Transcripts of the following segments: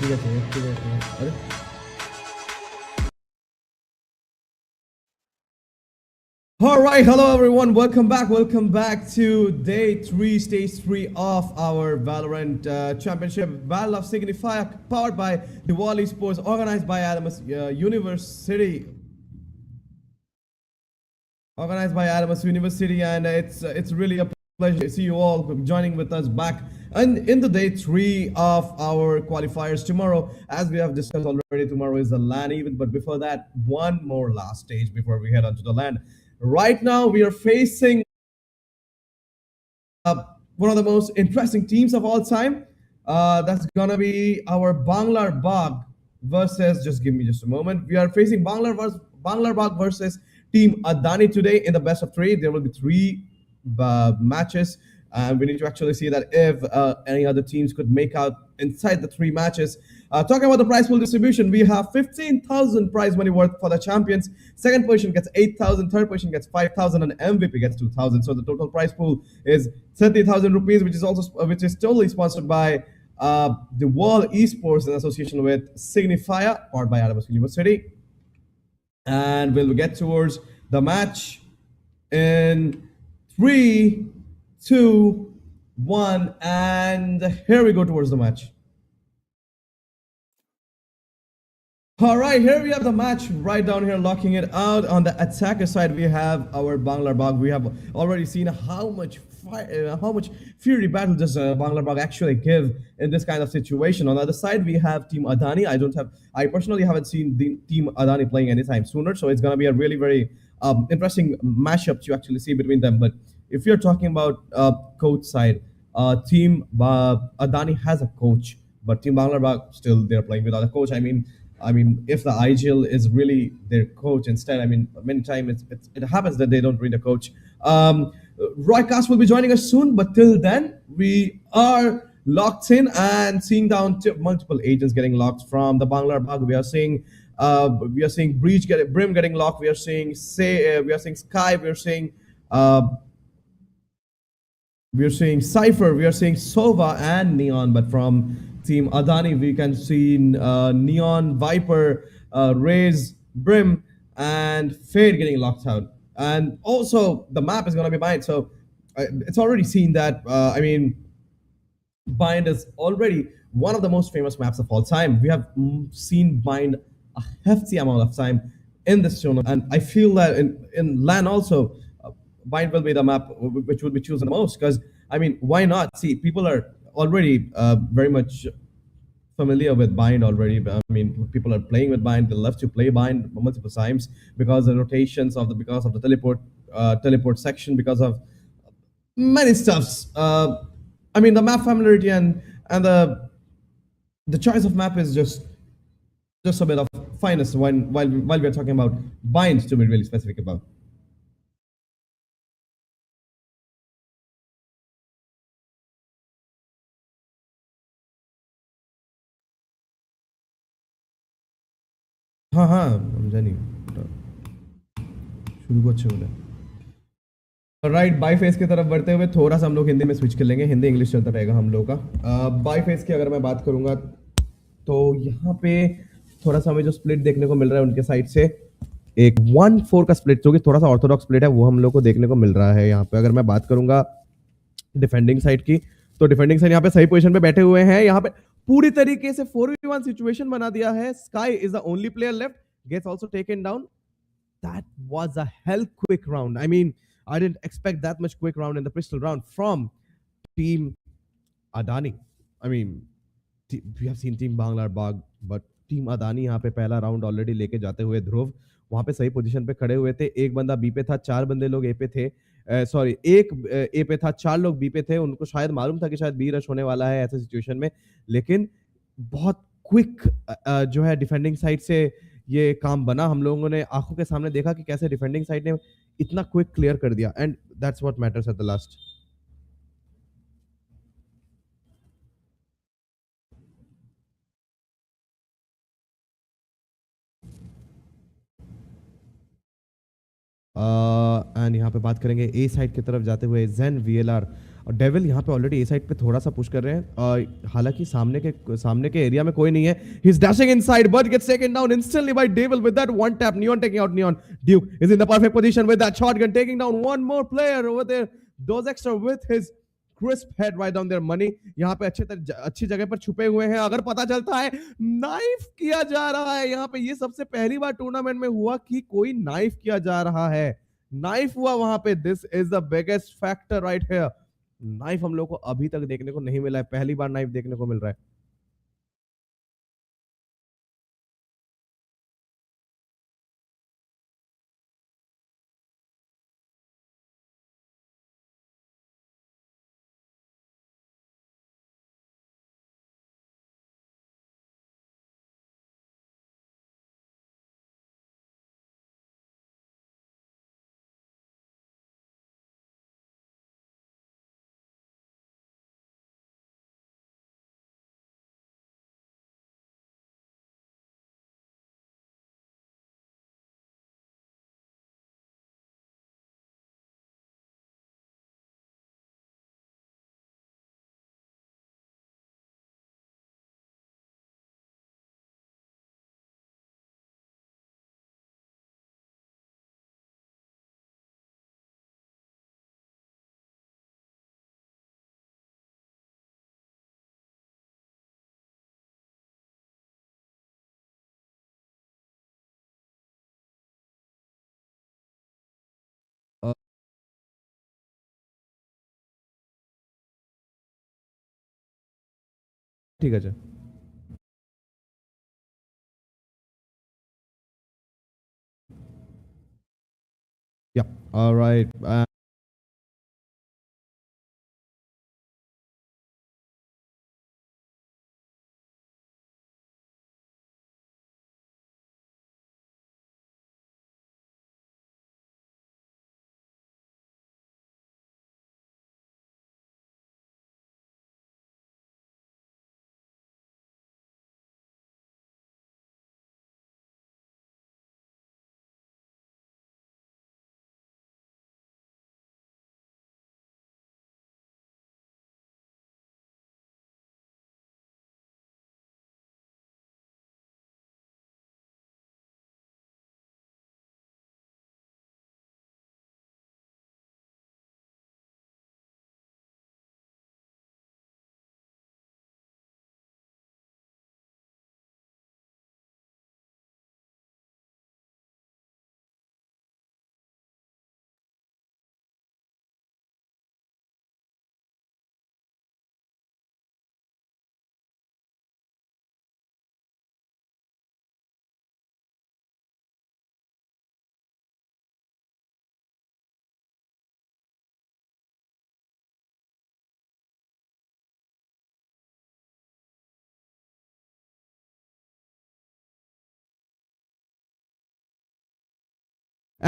ঠিক আছে ঠিক আছে আরে All right, hello everyone. Welcome back to day three, stage three of our Valorant championship, Battle of Signifiya, powered by Esports, organized by Adamas University. And it's really a pleasure to see you all joining with us back and in the day three of our qualifiers tomorrow. As we have discussed already, tomorrow is the LAN event, but before that, one more last stage before we head on to the LAN. Right now, we are facing one of the most interesting teams of all time. That's gonna be our Banglar Bagh versus. Just give me just a moment. We are facing Banglar Bagh versus Team Adani today in the best of three. There will be three matches, and we need to actually see that if any other teams could make out inside the three matches. Talking about the prize pool distribution, we have 15,000 prize money worth for the champions. Second position gets 8,000, third position gets 5,000, and MVP gets 2,000. So the total prize pool is 30,000 rupees, which is totally sponsored by the World Esports in association with Signifiya, powered by Adamas University. And we'll get towards the match in 3, 2, 1, and here we go towards the match. All right, here we have the match right down here, locking it out. On the attacker side, we have our Banglar Bagh. We have already seen how much fury battle does Banglar Bagh actually give in this kind of situation. On the other side, we have Team Adani. I personally haven't seen the Team Adani playing anytime sooner, so it's going to be a really very interesting mashup to actually see between them. But if you're talking about coach side, Team Adani has a coach, but Team Banglar Bagh still they're playing without a coach. I mean, if the IGL is really their coach instead, many times it happens that they don't read a coach. Roycast will be joining us soon, but till then, we are locked in and seeing down multiple agents getting locked from the Banglar Bagh. We are seeing We are seeing Brim getting locked. We are seeing we are seeing Sky. Uh, we are seeing Cypher, we are seeing Sova and Neon, but from Team Adani, we can see Neon, Viper, Raze, Brim, and Fade getting locked out. And also, the map is going to be Bind. So it's already seen that, Bind is already one of the most famous maps of all time. We have seen Bind a hefty amount of time in this tournament, and I feel that in LAN also, Bind will be the map which will be chosen the most. Because why not? See, people are already very much familiar with Bind already. I mean, people are playing with Bind. They love to play Bind multiple times because the rotations of the because of the teleport section, because of many stuffs. The map familiarity and the choice of map is just a bit of finest while we're talking about binds to be really specific about. हाँ हाँ समझा नहीं शुरू को अच्छे बोला right by face की तरफ बढ़ते हुए थोड़ा सा हम लोग हिंदी में स्विच कर लेंगे हिंदी इंग्लिश चलता रहेगा हम लोग का बाई फेस की अगर मैं बात करूंगा तो यहाँ पे थोड़ा सा हमें जो स्प्लिट देखने को मिल रहा है उनके साइड से एक 1-4 का स्प्लिट जो कि थोड़ा सा ऑर्थोडॉक्स स्प्लिट है वो हम लोग को देखने को मिल रहा है यहाँ पे अगर मैं बात करूंगा डिफेंडिंग साइड की तो डिफेंडिंग साइड यहाँ पे सही पोजीशन पे बैठे हुए हैं यहाँ पे पूरी तरीके से 4v1 सिचुएशन बना दिया है Skye is the only player left gets also taken down that was a hell quick round. I mean, I didn't expect that much quick round in the pistol round from Team Adani. I mean, we have seen Team Banglar Bagh, but Team Adani यहाँ पे पहला round already लेके जाते हुए ध्रुव वहां पे सही position पे खड़े हुए थे एक बंदा बी पे था चार बंदे लोग ए पे थे सॉरी एक ए पे था चार लोग बी पे थे उनको शायद मालूम था कि शायद बी रश होने वाला है ऐसे सिचुएशन में लेकिन बहुत क्विक जो है डिफेंडिंग साइड से ये काम बना हम लोगों ने आंखों के सामने देखा कि कैसे डिफेंडिंग साइड ने इतना क्विक क्लियर कर दिया and that's what matters at the last and यहाँ पे बात करेंगे ए साइड की तरफ जाते हुए जेन वीएलआर और डेविल यहाँ पे ऑलरेडी ए साइड पे थोड़ा सा पुश कर रहे हैं हालांकि सामने के एरिया में कोई नहीं है he is dashing inside but gets taken down instantly by Devil with that one tap Neon taking out Neon Duke is in the perfect position with that shotgun taking down one more player over there those extra with his crisp head right on there Money यहाँ पे अच्छी जगह पर छुपे हुए हैं अगर पता चलता है नाइफ किया जा रहा है यहाँ पे ये सबसे पहली बार टूर्नामेंट में हुआ कि कोई नाइफ किया जा रहा है नाइफ हुआ वहां पे this is the biggest factor right here knife हम लोग को अभी तक देखने को नहीं मिला है पहली बार नाइफ देखने को मिल रहा है ठीक है या ऑलराइट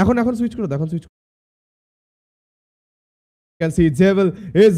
এখন সুইচ করে দাও, এখন switch can see Devil is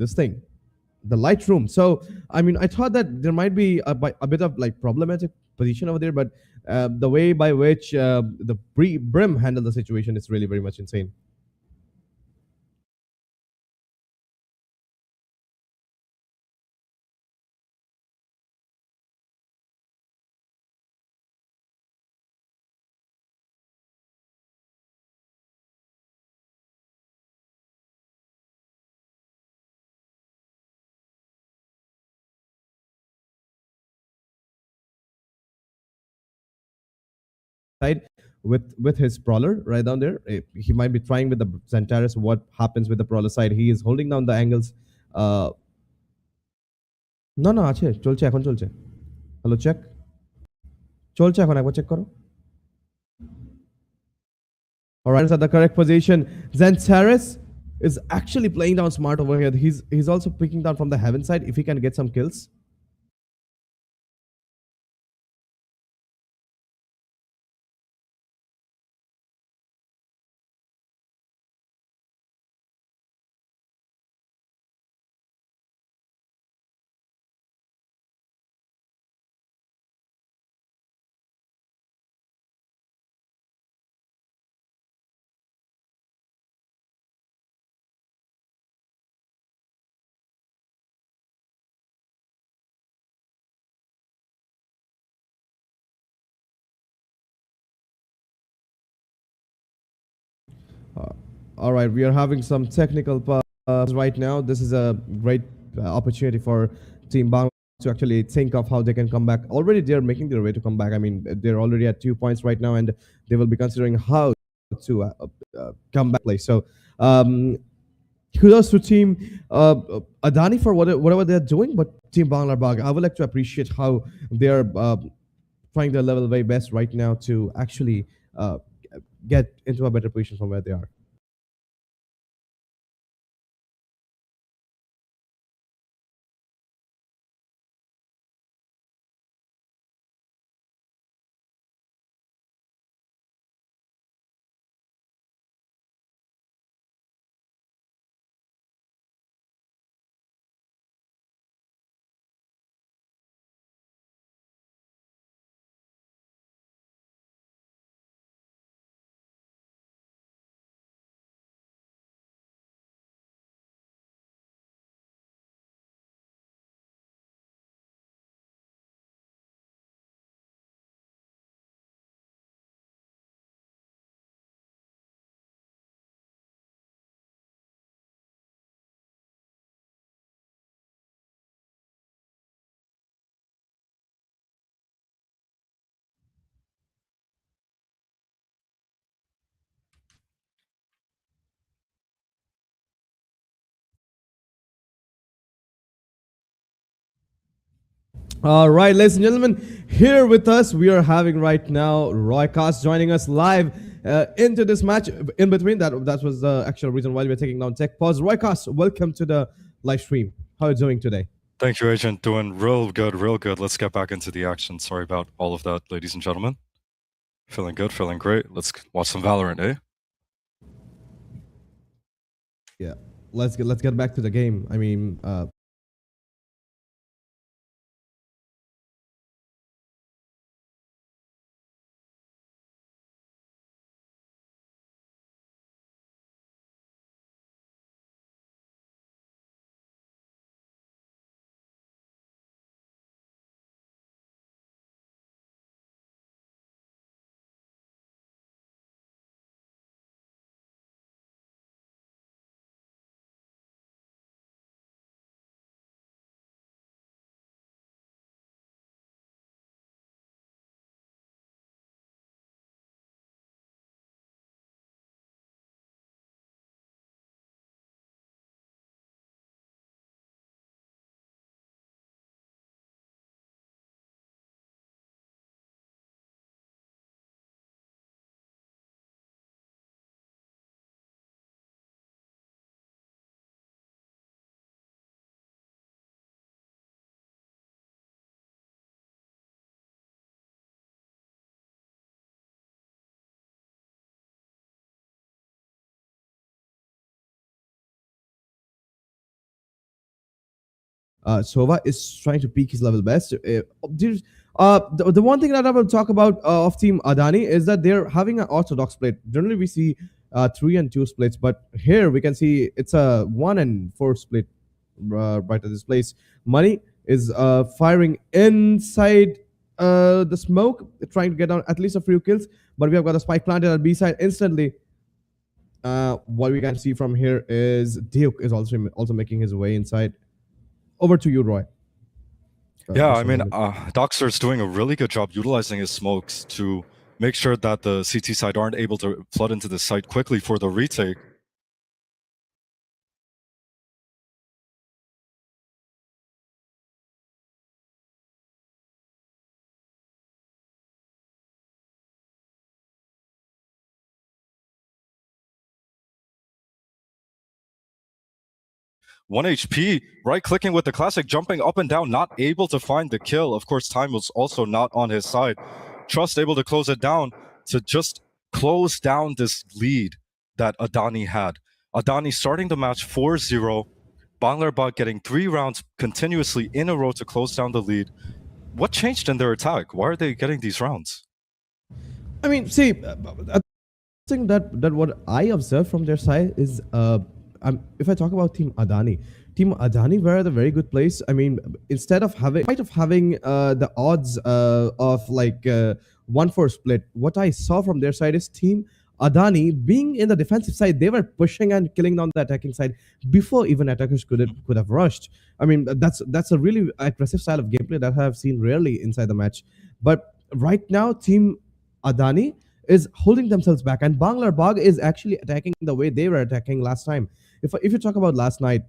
this thing, the light room. So I mean, I thought that there might be a bit of like problematic position over there, but the way by which the Brim handled the situation is really very much insane. Side with his brawler right down there. He might be trying with the Xantares. What happens with the brawler side? He is holding down the angles. না না আছে, চলছে, এখন চলছে। Hello, check. চলছে, এখন একবার check করো। All right, is at the correct position. Xantares is actually playing down smart over here. He's also picking down from the heaven side if he can get some kills. Uh, all right, we are having some technical right now. This is a great opportunity for Team Bang to actually think of how they can come back. Already, they are making their way to come back. I mean, they're already at 2 points right now, and they will be considering how to come back. Play. So, kudos to Team Adani for whatever they're doing, but Team Banglar Bag, I would like to appreciate how they're trying their level very best right now to actually get into a better position from where they are. All right, ladies and gentlemen, here with us, we are having right now Roy Cast joining us live into this match. In between, that was the actual reason why we're taking down Tech Pause. Roy Cast, welcome to the live stream. How are you doing today? Thank you, Agent. Doing real good, real good. Let's get back into the action. Sorry about all of that, ladies and gentlemen. Feeling good, feeling great. Let's watch some Valorant, eh? Yeah, let's get back to the game. I mean, Sova is trying to peak his level best. The one thing that I will talk about of Team Adani is that they're having an orthodox split. Generally, we see 3 and 2 splits, but here we can see it's a 1 and 4 split right at this place. Money is firing inside the smoke, trying to get down at least a few kills, but we have got a spike planted at B side instantly. What we can see from here is Duke is also making his way inside. Over to you, Roy. Yeah, I mean, Doxter's doing a really good job utilizing his smokes to make sure that the CT side aren't able to flood into the site quickly for the retake. One HP, right-clicking with the classic, jumping up and down, not able to find the kill. Of course, time was also not on his side. Trust able to close it down to just close down this lead that Adani had. Adani starting the match 4-0. Banglar getting 3 rounds continuously in a row to close down the lead. What changed in their attack? Why are they getting these rounds? I mean, see, I think that what I observed from their side is, if I talk about Team Adani were at a very good place. I mean, instead of having the odds of like 1-4 split, what I saw from their side is Team Adani being in the defensive side, they were pushing and killing down the attacking side before even attackers could have rushed. I mean, that's a really aggressive style of gameplay that I have seen rarely inside the match. But right now, Team Adani is holding themselves back, and Banglar is actually attacking the way they were attacking last time. If you talk about last night,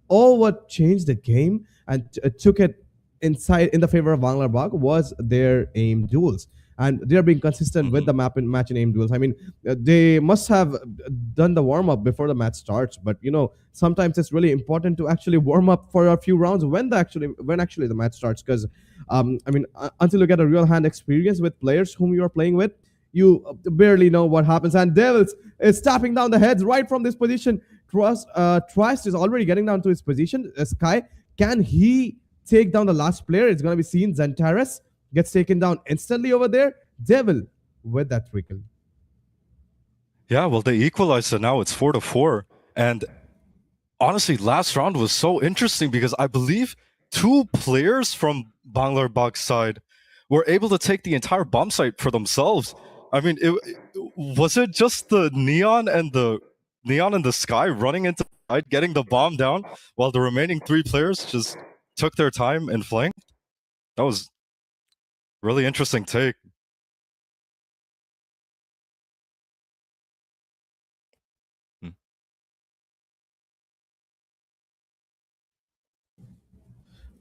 all what changed the game and took it inside in the favor of Banglar was their aim duels, and they're being consistent with the match and aim duels. I mean, they must have done the warm up before the match starts, but sometimes it's really important to actually warm up for a few rounds when actually the match starts, because I mean, until you get a real hand experience with players whom you are playing with, you barely know what happens. And Devils is tapping down the heads right from this position. Trust is already getting down to his position. Sky, can he take down the last player? It's going to be seen. Xantares gets taken down instantly over there. Devil with that trickle. Yeah, well, they equalized it now. It's 4-4. And honestly, last round was so interesting because I believe 2 players from Banglar side were able to take the entire bomb site for themselves. I mean, was it just the Neon and the Sky running into the side, getting the bomb down, while the remaining 3 players just took their time and flanked? That was really interesting take.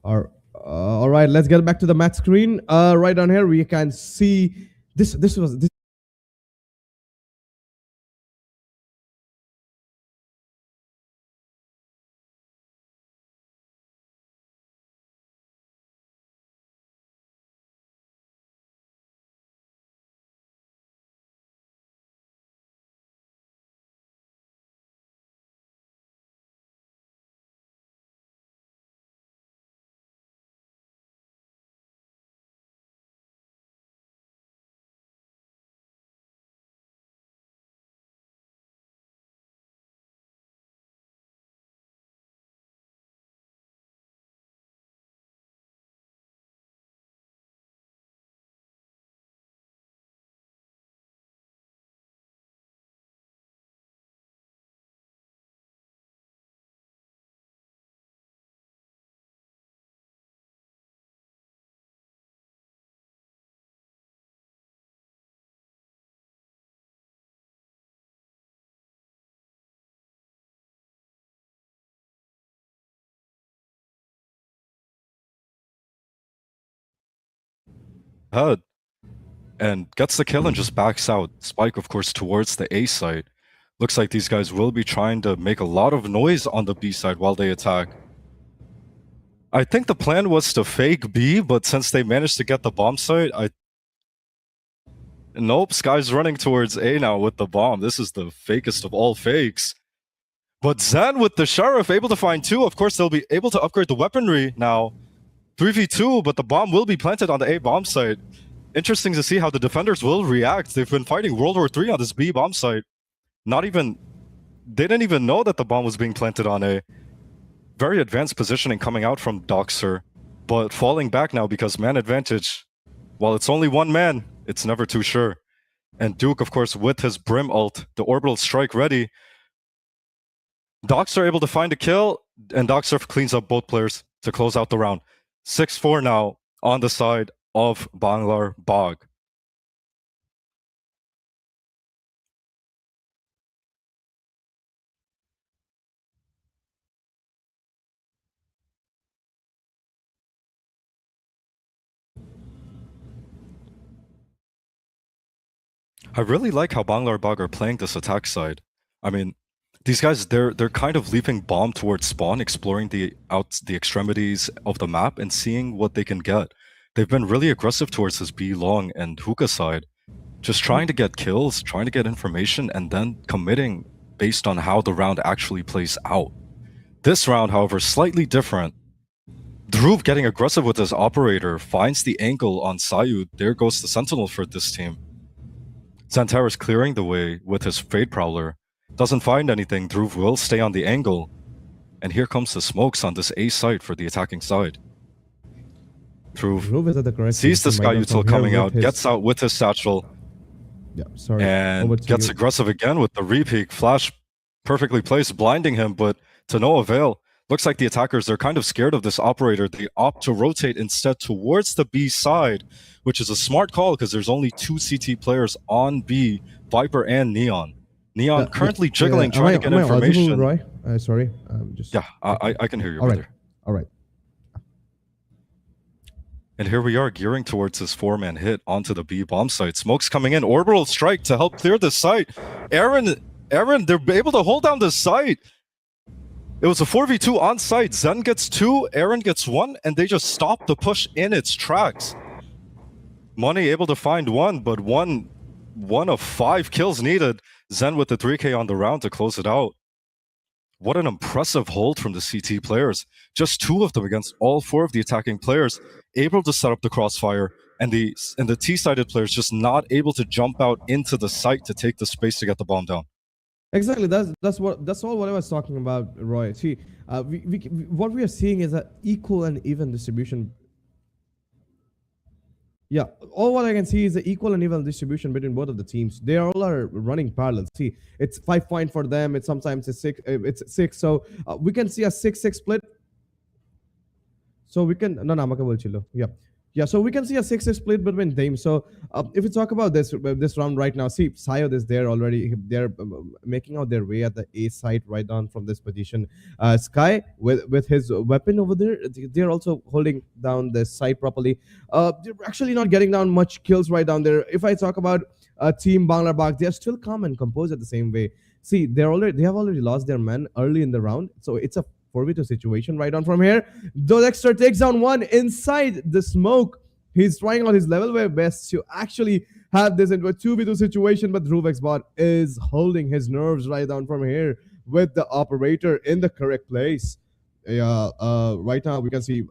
All right, let's get back to the match screen. Right on here, we can see this. This Head and gets the kill and just backs out. Spike, of course, towards the A side. Looks like these guys will be trying to make a lot of noise on the B side while they attack. I think the plan was to fake B, but since they managed to get the bomb site, Nope, Sky's running towards A now with the bomb. This is the fakest of all fakes. But Zen with the Sheriff able to find 2. Of course, they'll be able to upgrade the weaponry now. 3v2, but the bomb will be planted on the A bomb site. Interesting to see how the defenders will react. They've been fighting World War III on this B bomb site. They didn't even know that the bomb was being planted on A. Very advanced positioning coming out from Doxer, but falling back now because man advantage. While it's only one man, it's never too sure. And Duke, of course, with his Brim ult, the orbital strike ready. Doxer able to find a kill, and Doxer cleans up both players to close out the round. 6-4 now on the side of Banglar Bog. I really like how Banglar Bog are playing this attack side. I mean, these guys, they're kind of leaping bomb towards spawn, exploring the extremities of the map and seeing what they can get. They've been really aggressive towards this B long and hookah side, just trying to get kills, trying to get information, and then committing based on how the round actually plays out. This round, however, slightly different. Dhruv getting aggressive with his operator, finds the angle on Sayud. There goes the Sentinel for this team. Xantares clearing the way with his Fade Prowler. Doesn't find anything, Dhruv will stay on the angle. And here comes the smokes on this A site for the attacking side. Dhruv is at the correct sees the Sky Util coming out, gets out with his satchel, Yeah, sorry. and gets aggressive again with the repeak. Flash perfectly placed, blinding him, but to no avail. Looks like the attackers, they're kind of scared of this operator. They opt to rotate instead towards the B side, which is a smart call because there's only 2 CT players on B, Viper and Neon. Neon currently jiggling, trying to get information. Roy? Sorry. Just Yeah, I can hear you, All right. brother. All right. And here we are gearing towards this 4-man hit onto the B bomb site. Smoke's coming in, orbital strike to help clear the site. Aaron, they're able to hold down the site. It was a 4v2 on site. Zen gets 2, Aaron gets 1, and they just stop the push in its tracks. Money able to find 1, but one of 5 kills needed. Zen with the 3k on the round to close it out. What an impressive hold from the CT players. Just 2 of them against all 4 of the attacking players, able to set up the crossfire, and the T-sided players just not able to jump out into the site to take the space to get the bomb down. Exactly. That's all what I was talking about, Roy. See, what we are seeing is an equal and even distribution. Yeah, all what I can see is the equal and even distribution between both of the teams. They all are running parallel. See, it's 5 point for them. It's sometimes it's 6. It's 6. So we can see a 6-6 split. So we can yeah. So we can see a 6-6 split between them. So if we talk about this round right now, see, Sayod is there already. They're making out their way at the A side right down from this position. Sky with his weapon over there, they're also holding down the side properly. They're actually not getting down much kills right down there. If I talk about Team Banglar Bog, they're still calm and composed at the same way. See, they have already lost their man early in the round, so it's a 4v2 situation right on from here. Dexter takes down 1 inside the smoke. He's trying out his level way best to actually have this into a 2v2 situation, but Dhruv is holding his nerves right down from here with the operator in the correct place. Right now we can see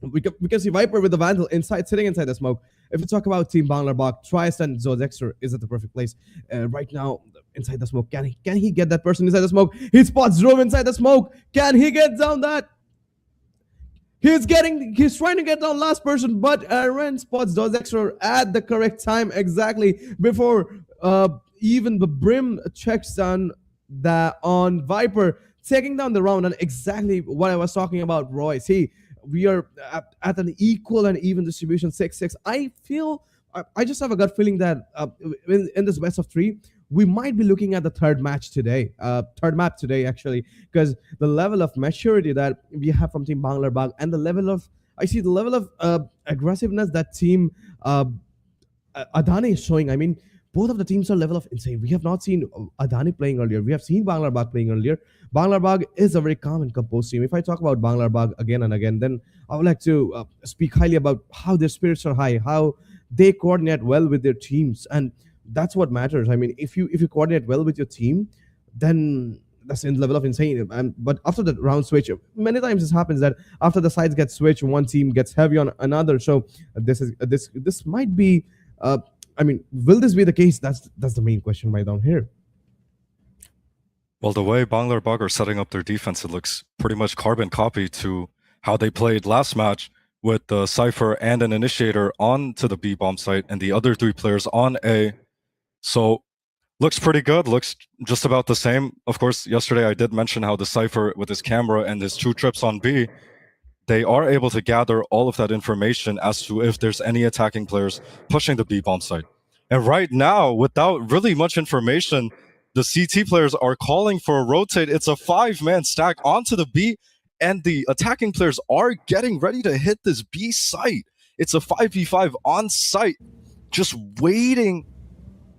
we can see Viper with the Vandal sitting inside the smoke. If we talk about Team Banglar Bog, Triest and Zodexter is at the perfect place. Right now, inside the smoke. Can he get that person inside the smoke? He spots Drove inside the smoke. Can he get down that? He's trying to get down last person, but Aaron spots Zodexter at the correct time, exactly before even the Brim checks down on Viper, taking down the round, and exactly what I was talking about, Roy. See, we are at an equal and even distribution, 6-6. I just have a gut feeling that in this best of 3, we might be looking at the third map today, actually, because the level of maturity that we have from Team Banglar Bog and the level of aggressiveness that Team Adani is showing. I mean, both of the teams are level of insane. We have not seen Adani playing earlier. We have seen Banglar Bog playing earlier. Banglar Bog is a very calm and composed team. If I talk about Banglar Bog again and again, then I would like to speak highly about how their spirits are high, how they coordinate well with their teams, and that's what matters. I mean, if you coordinate well with your team, then that's in level of insane. But after the round switch, many times this happens that after the sides get switched, one team gets heavy on another. So this might be. I mean, will this be the case? That's the main question right down here. Well, the way Banglar are setting up their defense, it looks pretty much carbon copy to how they played last match with the Cypher and an Initiator on to the B bomb site and the other 3 players on A. So looks pretty good, looks just about the same. Of course, yesterday I did mention how the Cypher with his camera and his 2 trips on B, they are able to gather all of that information as to if there's any attacking players pushing the B bomb site. And right now, without really much information, the CT players are calling for a rotate. It's a 5-man stack onto the B, and the attacking players are getting ready to hit this B site. It's a 5v5 on site, just waiting.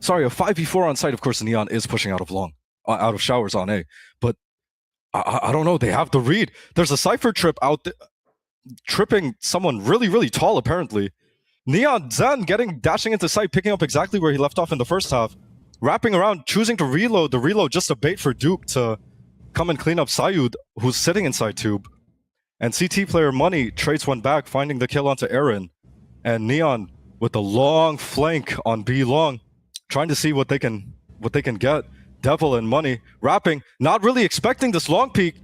Sorry, a 5v4 on site. Of course, Neon is pushing out of showers on A, but I don't know. They have the read. There's a Cypher trip out there, tripping someone really, really tall, apparently. Neon Zen dashing into site, picking up exactly where he left off in the first half. Wrapping around, choosing to reload. The reload just a bait for Duke to come and clean up Sayud, who's sitting inside tube. And CT player Money trades one back, finding the kill onto Aaron. And Neon with a long flank on B long, trying to see what they can get. Devil and Money wrapping, not really expecting this long peek.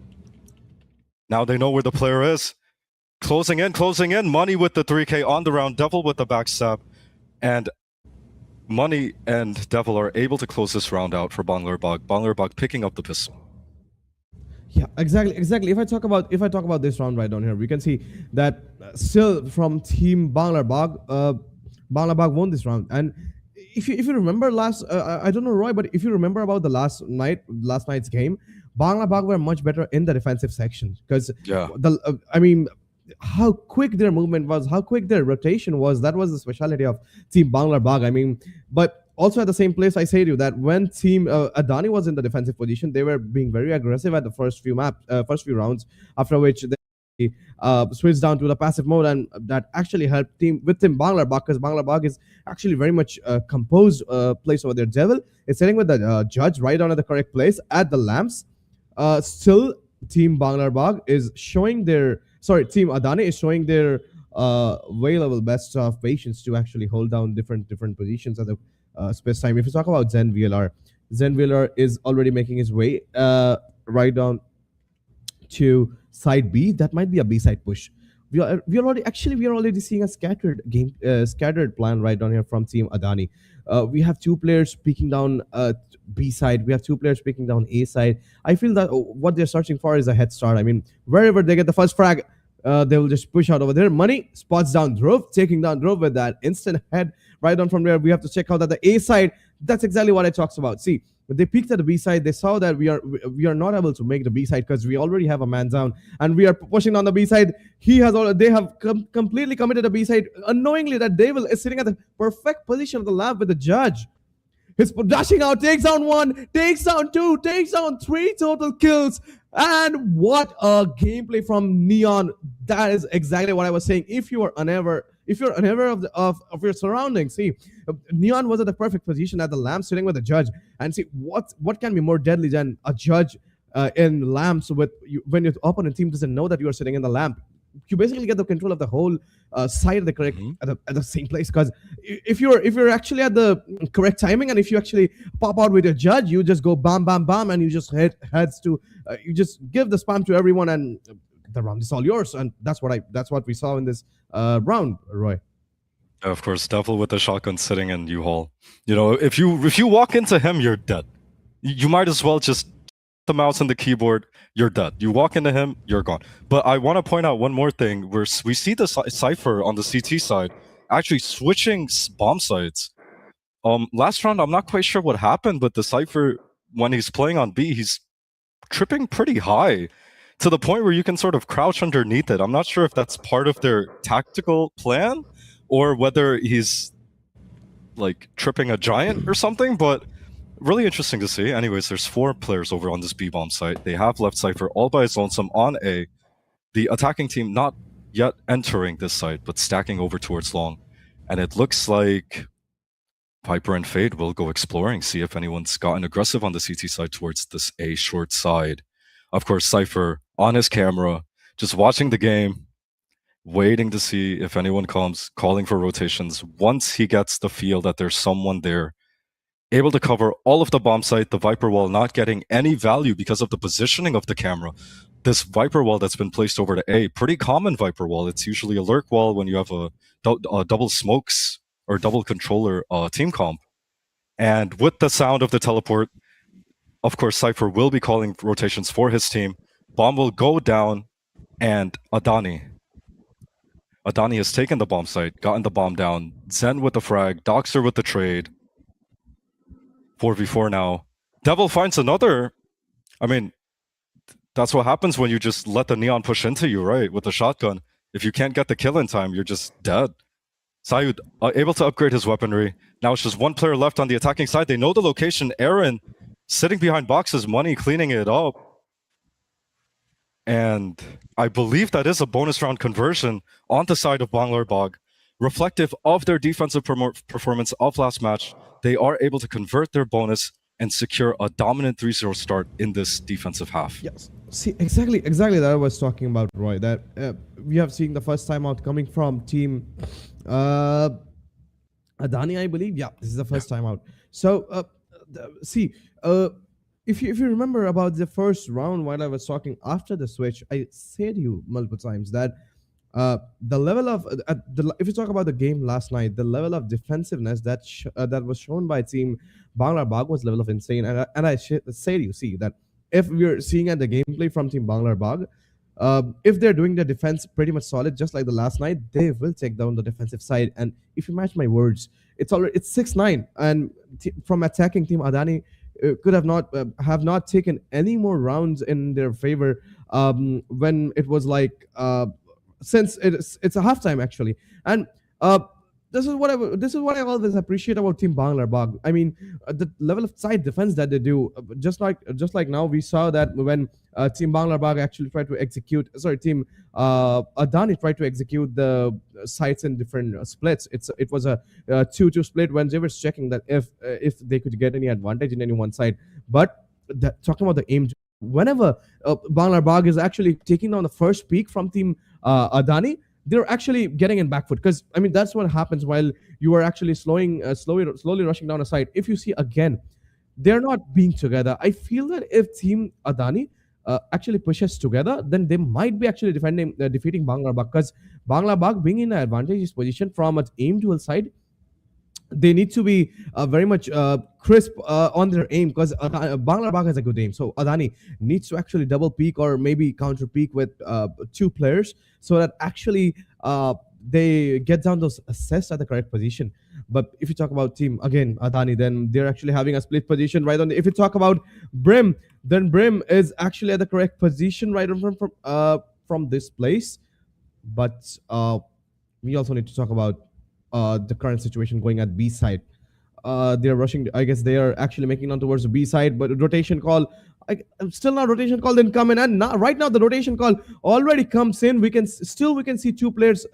Now they know where the player is. Closing in. Money with the 3K on the round. Devil with the backstab. And Money and Devil are able to close this round out for Banglar Bag picking up the pistol. Yeah, exactly. If I talk about this round right down here, we can see that still from Team Banglar Bag won this round. And if you remember I don't know Roy, but if you remember about the last night's game, Banglar Bag were much better in the defensive section because I mean, how quick their movement was, how quick their rotation was. That was the specialty of Team Banglar Bag. I mean, but also at the same place, I say to you that when Team Adani was in the defensive position, they were being very aggressive at the first few rounds. After which they switched down to the passive mode, and that actually helped Team Banglar Bag, because Banglar Bag is actually very much composed place over there. Devil is sitting with the judge right on at the correct place at the lamps. Still, Team Banglar Bag is showing their. Sorry, Team Adani is showing their way level best of patience to actually hold down different positions at the space time. If you talk about Zen VLR is already making his way right down to side B. That might be a B side push. We are already seeing a scattered plan right down here from Team Adani. We have 2 players peeking down B side. We have 2 players peeking down A side. I feel that what they're searching for is a head start. I mean, wherever they get the first frag, they will just push out over there. Money spots down Drove, taking down Drove with that instant head right on from there. We have to check out that the A side. That's exactly what I talked about. See, when they peeked at the B side, they saw that we are not able to make the B side because we already have a man down and we are pushing on the B side. They have completely committed the B side, unknowingly that Devil is sitting at the perfect position of the lab with the judge. He's dashing out, takes down 1, takes down 2, takes down 3 total kills. And what a gameplay from Neon. That is exactly what I was saying. If you're unaware of your surroundings, see, Neon was at the perfect position at the lamp, sitting with the judge. And see, what can be more deadly than a judge in lamps when your opponent team doesn't know that you are sitting in the lamp? You basically get the control of the whole side of the correct at the same place. Because if you're actually at the correct timing, and if you actually pop out with your judge, you just go bam bam bam, and you just heads to you just give the spam to everyone, and the round is all yours. And that's what we saw in this round, Roy. Of course, Devil with the shotgun sitting in U-Haul. You know, if you walk into him, you're dead. You might as well just the mouse and the keyboard, you're dead. You walk into him, you're gone. But I want to point out one more thing, where we see the Cypher on the CT side actually switching bomb sites. Last round, I'm not quite sure what happened, but the Cypher, when he's playing on B, he's tripping pretty high to the point where you can sort of crouch underneath it. I'm not sure if that's part of their tactical plan or whether he's like tripping a giant or something, but really interesting to see. Anyways, there's 4 players over on this B-bomb site. They have left Cypher all by his lonesome on A. The attacking team not yet entering this site, but stacking over towards long. And it looks like Viper and Fade will go exploring, see if anyone's gotten aggressive on the CT side towards this A short side. Of course, Cypher on his camera, just watching the game, waiting to see if anyone comes, calling for rotations. Once he gets the feel that there's someone there, able to cover all of the bomb site, the Viper wall not getting any value because of the positioning of the camera. This Viper wall that's been placed over to A, pretty common Viper wall. It's usually a lurk wall when you have a double smokes or double controller team comp. And with the sound of the teleport, of course, Cypher will be calling rotations for his team. Bomb will go down, and Adani has taken the bomb site, gotten the bomb down. Zen with the frag, Doxer with the trade. 4v4 now. Devil finds another. I mean, that's what happens when you just let the Neon push into you, right? With the shotgun. If you can't get the kill in time, you're just dead. Sayud able to upgrade his weaponry. Now it's just one player left on the attacking side. They know the location. Aaron sitting behind boxes, money, cleaning it up. And I believe that is a bonus round conversion on the side of Banglar-Bog. Reflective of their defensive performance of last match, they are able to convert their bonus and secure a dominant 3-0 start in this defensive half. Yes. See, exactly that I was talking about, Roy. That we have seen the first time out coming from team Adani, I believe. Yeah, this is the first time out. So, if you remember about the first round while I was talking after the switch, I said to you multiple times that the level of if you talk about the game last night, the level of defensiveness that that was shown by team Banglar-Bog was level of insane. And I say to you, see that if we're seeing at the gameplay from team Banglar-Bog, if they're doing the defense pretty much solid, just like the last night, they will take down the defensive side. And if you match my words, it's 6-9, and from attacking team Adani could have not taken any more rounds in their favor when it was like since it's a halftime actually. And this is what I always appreciate about team Banglar-Bog. I mean, the level of side defense that they do, just like now we saw that when team Banglar-Bog actually tried to execute, team Adani tried to execute the sites in different splits. It was a 2-2 split when they were checking that if they could get any advantage in any one side. But talking about the aim, whenever Banglar-Bog is actually taking down the first peak from team Adani, they're actually getting in back foot, because I mean that's what happens while you are actually slowly rushing down a side. If you see again, they're not being together. I feel that if team Adani actually pushes together, then they might be actually defeating Banglar-Bog, because Banglar-Bog being in an advantageous position from its aim dual side, they need to be very much crisp on their aim, because Banglar-Bog has a good aim. So Adani needs to actually double peak or maybe counter peak with 2 players, so that actually they get down those assists at the correct position. But if you talk about team again Adani, then they're actually having a split position right on. If you talk about Brim, then Brim is actually at the correct position right on from this place. But we also need to talk about the current situation going at B side. They're rushing. I guess they are actually making on towards the B side, but rotation call. Still not rotation call didn't come in, and right now the rotation call already comes in. We can see 2 players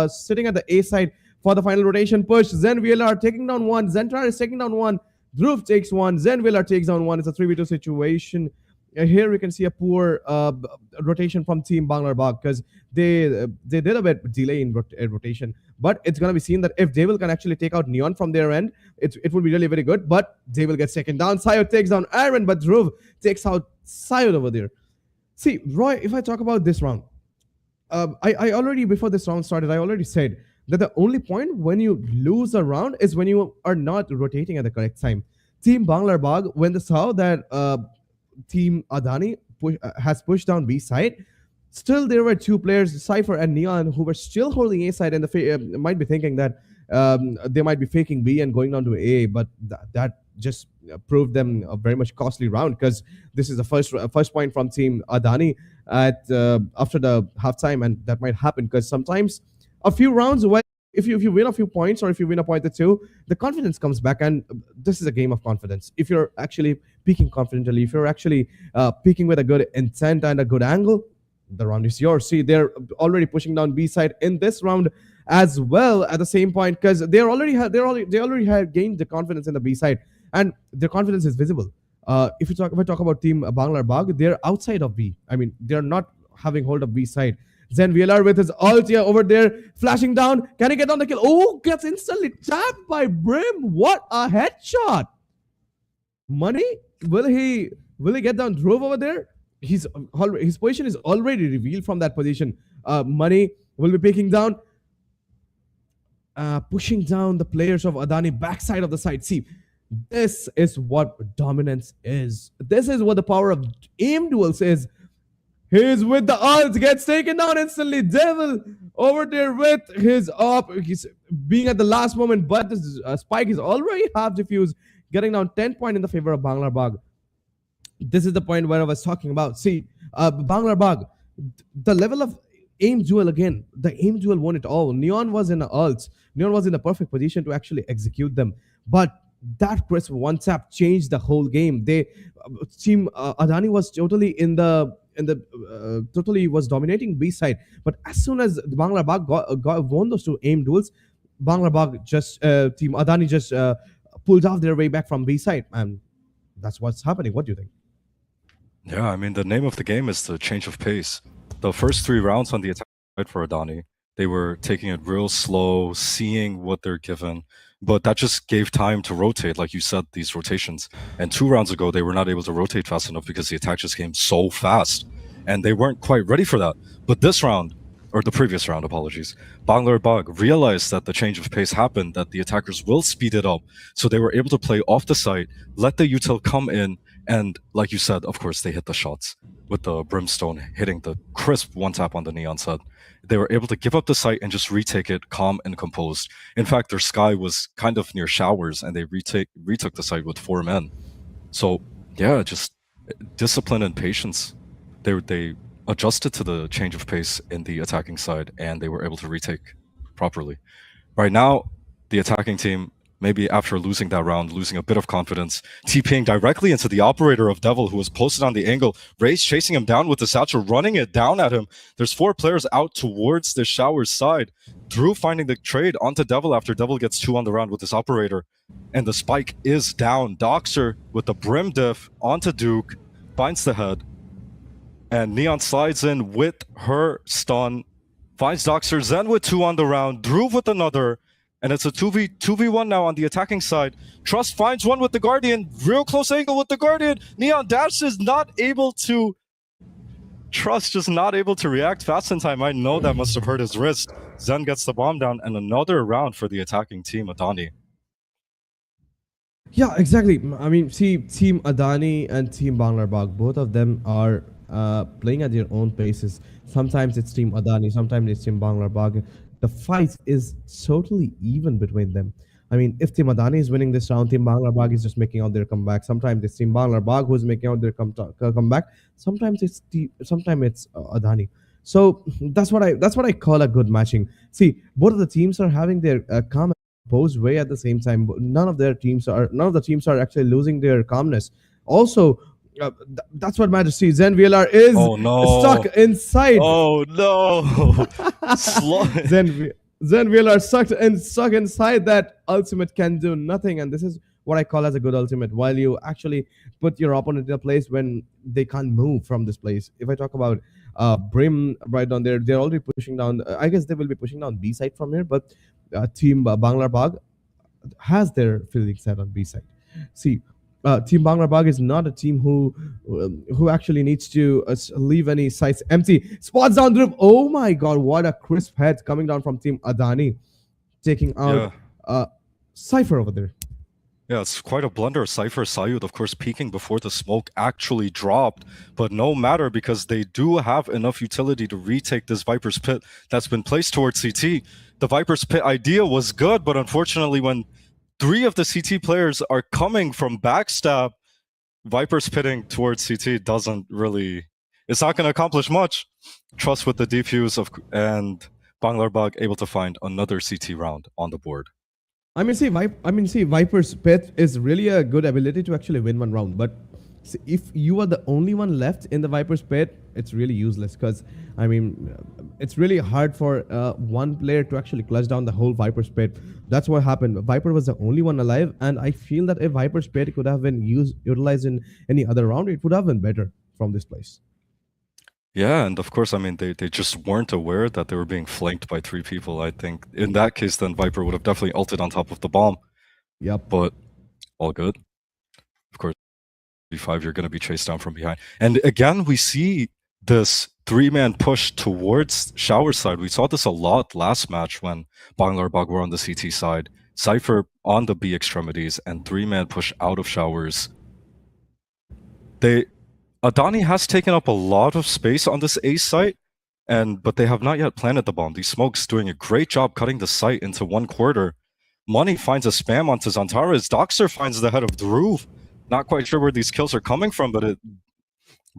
sitting at the A side for the final rotation push. Zen VLR taking down 1. Zentrar is taking down 1. Dhruv takes 1. Zen VLR takes down 1. It's a 3v2 situation. Here we can see a poor rotation from team Banglar-Bog, because they did a bit delay in rotation. But it's gonna be seen that if Devil can actually take out Neon from their end, it would be really very good. But Devil gets taken down. Sayod takes down Aaron, but Dhruv takes out Sayod over there. See, Roy, if I talk about this round, I already, before this round started, I already said that the only point when you lose a round is when you are not rotating at the correct time. Team Banglar-Bog, when they saw that team Adani has pushed down B side, still there were 2 players, Cypher and Neon, who were still holding A side, and might be thinking that they might be faking B and going down to A, but that just proved them a very much costly round, because this is the first point from team Adani at after the halftime, and that might happen because sometimes a few rounds away, if you win a few points or if you win a point or 2, the confidence comes back, and this is a game of confidence. If you're actually peaking confidently, if you're actually peaking with a good intent and a good angle, the round is yours. See, they're already pushing down B side in this round. as well at the same point, because they already had gained the confidence in the B side, and their confidence is visible. If I talk about team Banglar Bagh, they're outside of B. I mean, they're not having hold of B side. Zen VLR with his ult over there, flashing down. Can he get on the kill? Oh, gets instantly tapped by Brim. What a headshot! Money? Will he get down Drove over there? His position is already revealed from that position. Money will be picking down, pushing down the players of Adani backside of the side. See, this is what dominance is. This is what the power of aim duels is. He's with the ult, gets taken down instantly. Devil over there with his up. He's being at the last moment, but this spike is already half diffused, getting down 10 points in the favor of Banglar Bagh. This is the point where I was talking about. See, Banglar Bagh, the level of aim duel again. The aim duel won it all. Neon was in the ults. Neon was in a perfect position to actually execute them. But that crisp one tap changed the whole game. Team Adani was totally totally was dominating B side. But as soon as the Banglar Bagh won those two aim duels, Banglar Bagh Team Adani just pulled off their way back from B side, and that's what's happening. What do you think? Yeah, I mean, the name of the game is the change of pace. The first 3 rounds on the attack side for Adani, they were taking it real slow, seeing what they're given, but that just gave time to rotate, like you said, these rotations. And 2 rounds ago, they were not able to rotate fast enough because the attack just came so fast, and they weren't quite ready for that. But this round, or the previous round, apologies, Banglar Bagh realized that the change of pace happened, that the attackers will speed it up, so they were able to play off the site, let the util come in, and like you said, of course, they hit the shots with the Brimstone hitting the crisp one tap on the Neon set. They were able to give up the site and just retake it calm and composed. In fact, their sky was kind of near showers, and they retook the site with 4 men. So yeah, just discipline and patience. They adjusted to the change of pace in the attacking side, and they were able to retake properly. Right now, the attacking team, maybe after losing that round, losing a bit of confidence, TPing directly into the operator of Devil, who was posted on the angle. Ray's chasing him down with the satchel, running it down at him. There's 4 players out towards the shower side. Drew finding the trade onto Devil after Devil gets 2 on the round with this operator. And the spike is down. Doxer with the Brim diff onto Duke, finds the head. And Neon slides in with her stun, finds Doxer, Zen with 2 on the round, Drew with another, and it's a 2v1 now on the attacking side. Trust finds one with the Guardian, real close angle with the Guardian. Neon Dash is not able to... Trust just not able to react fast in time. I know that must have hurt his wrist. Zen gets the bomb down, and another round for the attacking team, Adani. Yeah, exactly. I mean, see, Team Adani and Team Banglar Bagh, both of them are playing at their own paces. Sometimes it's Team Adani, sometimes it's Team Banglar Bagh. The fight is totally even between them. I mean, if Team Adani is winning this round, Team Banglar Bagh is just making out their comeback. Sometimes it's Team Banglar Bagh who's making out their comeback. Sometimes it's Adani. So that's what I call a good matching. See, both of the teams are having their calm and composed way at the same time. But none of the teams are actually losing their calmness. Also, that's what matters. See, Zen VLR is stuck inside. Oh no! Zen VLR stuck inside that ultimate, can do nothing, and this is what I call as a good ultimate. While you actually put your opponent in a place when they can't move from this place. If I talk about Brim right down there, they're already pushing down. I guess they will be pushing down B side from here, but Team Banglar Bagh has their fielding set on B side. See, Team Banglar Bagh is not a team who actually needs to leave any sites empty. Spots down the roof. Oh my god, what a crisp head coming down from Team Adani, taking out Cypher over there. Yeah, it's quite a blunder. Cypher Sayud, of course, peeking before the smoke actually dropped, but no matter, because they do have enough utility to retake this Viper's Pit that's been placed towards CT. The Viper's Pit idea was good, but unfortunately when 3 of the CT players are coming from backstab, Viper's pitting towards CT doesn't really... It's not going to accomplish much. Trust with the defuse and Banglar Bagh able to find another CT round on the board. See, Viper's Pit is really a good ability to actually win one round, but See, if you are the only one left in the Viper's pit, it's really useless because, I mean, it's really hard for one player to actually clutch down the whole Viper's pit. That's what happened. Viper was the only one alive, and I feel that if Viper's pit could have been utilized in any other round, it would have been better from this place. Yeah, and of course, I mean, they just weren't aware that they were being flanked by 3 people. I think in that case, then Viper would have definitely ulted on top of the bomb, Yep. but all good. Of course, B5, you're going to be chased down from behind. And again, we see this 3-man push towards Shower side. We saw this a lot last match when Banglar were on the CT side, Cypher on the B extremities, and 3-man push out of Showers. Adani has taken up a lot of space on this A site, but they have not yet planted the bomb. These smokes doing a great job cutting the site into 1/4. Money finds a spam onto Zantares. Doxer finds the head of Dhruv. Not quite sure where these kills are coming from, but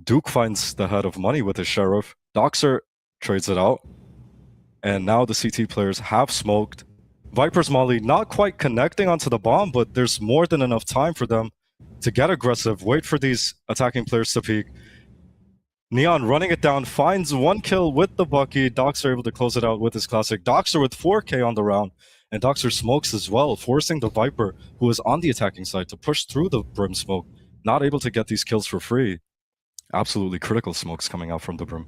Duke finds the head of Money with his Sheriff. Doxer trades it out. And now the CT players have smoked. Viper's Molly not quite connecting onto the bomb, but there's more than enough time for them to get aggressive, wait for these attacking players to peek. Neon running it down, finds 1 kill with the Bucky. Doxer able to close it out with his classic. Doxer with 4K on the round, and Doxer smokes as well, forcing the Viper, who is on the attacking side, to push through the Brim smoke. Not able to get these kills for free. Absolutely critical smokes coming out from the Brim.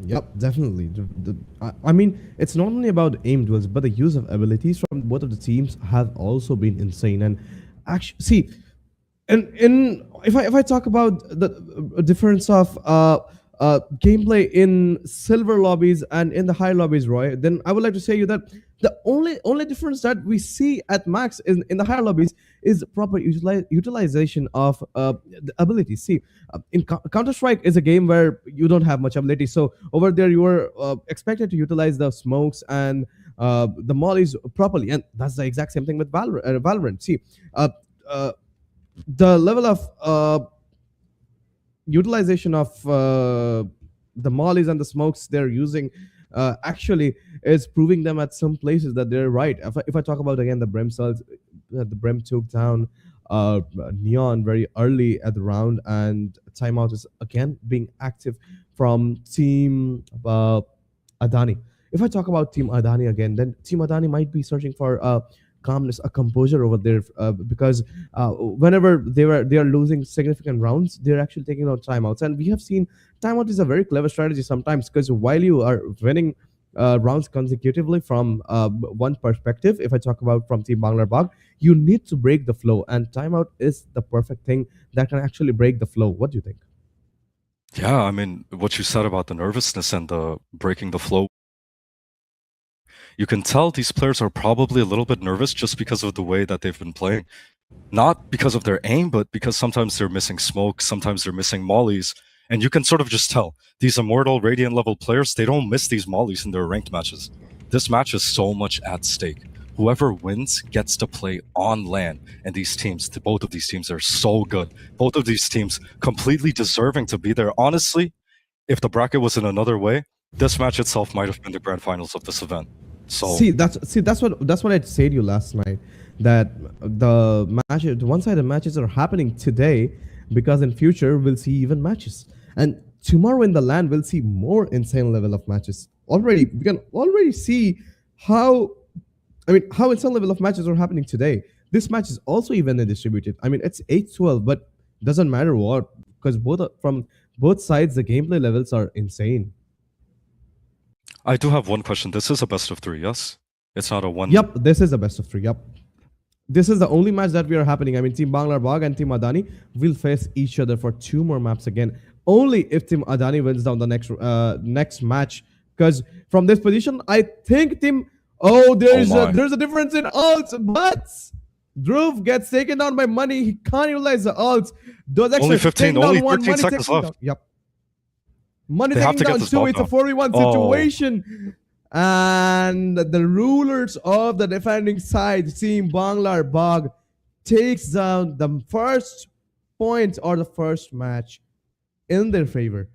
Yep, definitely. I mean, it's not only about aim duels, but the use of abilities from both of the teams have also been insane. And actually, see, and if I talk about the difference of gameplay in silver lobbies and in the high lobbies, Roy, then I would like to say you that the only difference that we see at max in the higher lobbies is proper utilization of the abilities. See, in Counter Strike is a game where you don't have much ability, so over there you are expected to utilize the smokes and the mollies properly, and that's the exact same thing with Valorant. See, the level of utilization of the mollies and the smokes they're using actually is proving them at some places that they're right. If I talk about again the Brim cells, the Brim took down Neon very early at the round, and timeout is again being active from Team Adani. If I talk about Team Adani again, then Team Adani might be searching for calmness, a composure over there, because whenever they are losing significant rounds, they're actually taking out timeouts, and we have seen timeout is a very clever strategy sometimes, because while you are winning rounds consecutively from one perspective, if I talk about from Team Banglar, you need to break the flow, and timeout is the perfect thing that can actually break the flow. What do you think? Yeah, I mean, what you said about the nervousness and the breaking the flow, you can tell these players are probably a little bit nervous just because of the way that they've been playing. Not because of their aim, but because sometimes they're missing smoke, sometimes they're missing mollies. And you can sort of just tell, these Immortal, Radiant level players, they don't miss these mollies in their ranked matches. This match is so much at stake. Whoever wins gets to play on LAN. And these teams, both of these teams are so good. Both of these teams completely deserving to be there. Honestly, if the bracket was in another way, this match itself might have been the grand finals of this event. So that's what I said to you last night, that the one-sided matches are happening today because in future we'll see even matches, and tomorrow in the LAN we'll see more insane level of matches. Already we can already see how insane level of matches are happening today. This match is also evenly distributed. I mean, it's 8-12, but doesn't matter what, because from both sides the gameplay levels are insane. I do have one question. This is a best of 3, yes? It's not a one. Yep, this is a best of 3. Yep. This is the only match that we are happening. I mean, Team Banglar and Team Adani will face each other for 2 more maps again. Only if Team Adani wins down the next match. Because from this position, I think there's a difference in ults, but Dhruv gets taken down by Money. He can't utilize the ults. Those only 15, only 13 seconds left. Yep. Money taking down 2. It's a 4v1 situation. And the rulers of the defending side, Team Banglar, takes down the first point or the first match in their favor.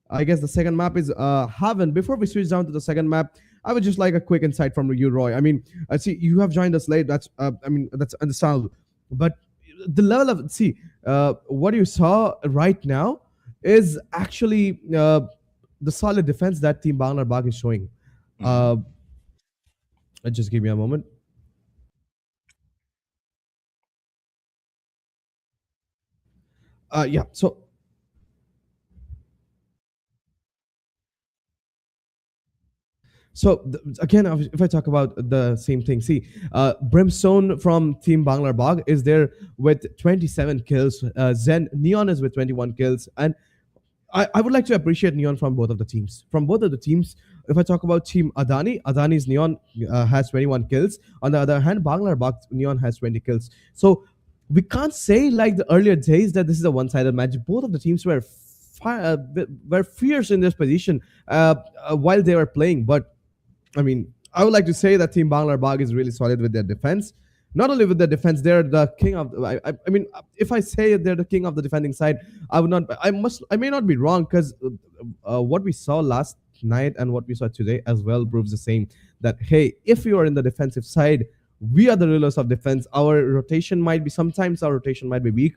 I guess the second map is Haven. Before we switch down to the second map, I would just like a quick insight from you, Roy. I mean, I see you have joined us late. That's understandable. But the level of what you saw right now is actually the solid defense that Team Banglar Bagh is showing. Mhm. Uh, just give me a moment. Yeah. Again, if I talk about the same thing, see, Brimstone from Team Banglar Bagh is there with 27 kills. Zen Neon is with 21 kills, and I would like to appreciate Neon from both of the teams. From both of the teams, if I talk about Team Adani's Neon has 21 kills. On the other hand, Banglar Bagh Neon has 20 kills. So we can't say like the earlier days that this is a one-sided match. Both of the teams were fierce in this position while they were playing, but I mean, I would like to say that Team Banglar Bagh is really solid with their defense. Not only with their defense, they're the king of. I mean, if I say they're the king of the defending side, I would not. I may not be wrong because what we saw last night and what we saw today as well proves the same. That hey, if you are in the defensive side, we are the rulers of defense. Our rotation might be sometimes our rotation might be weak,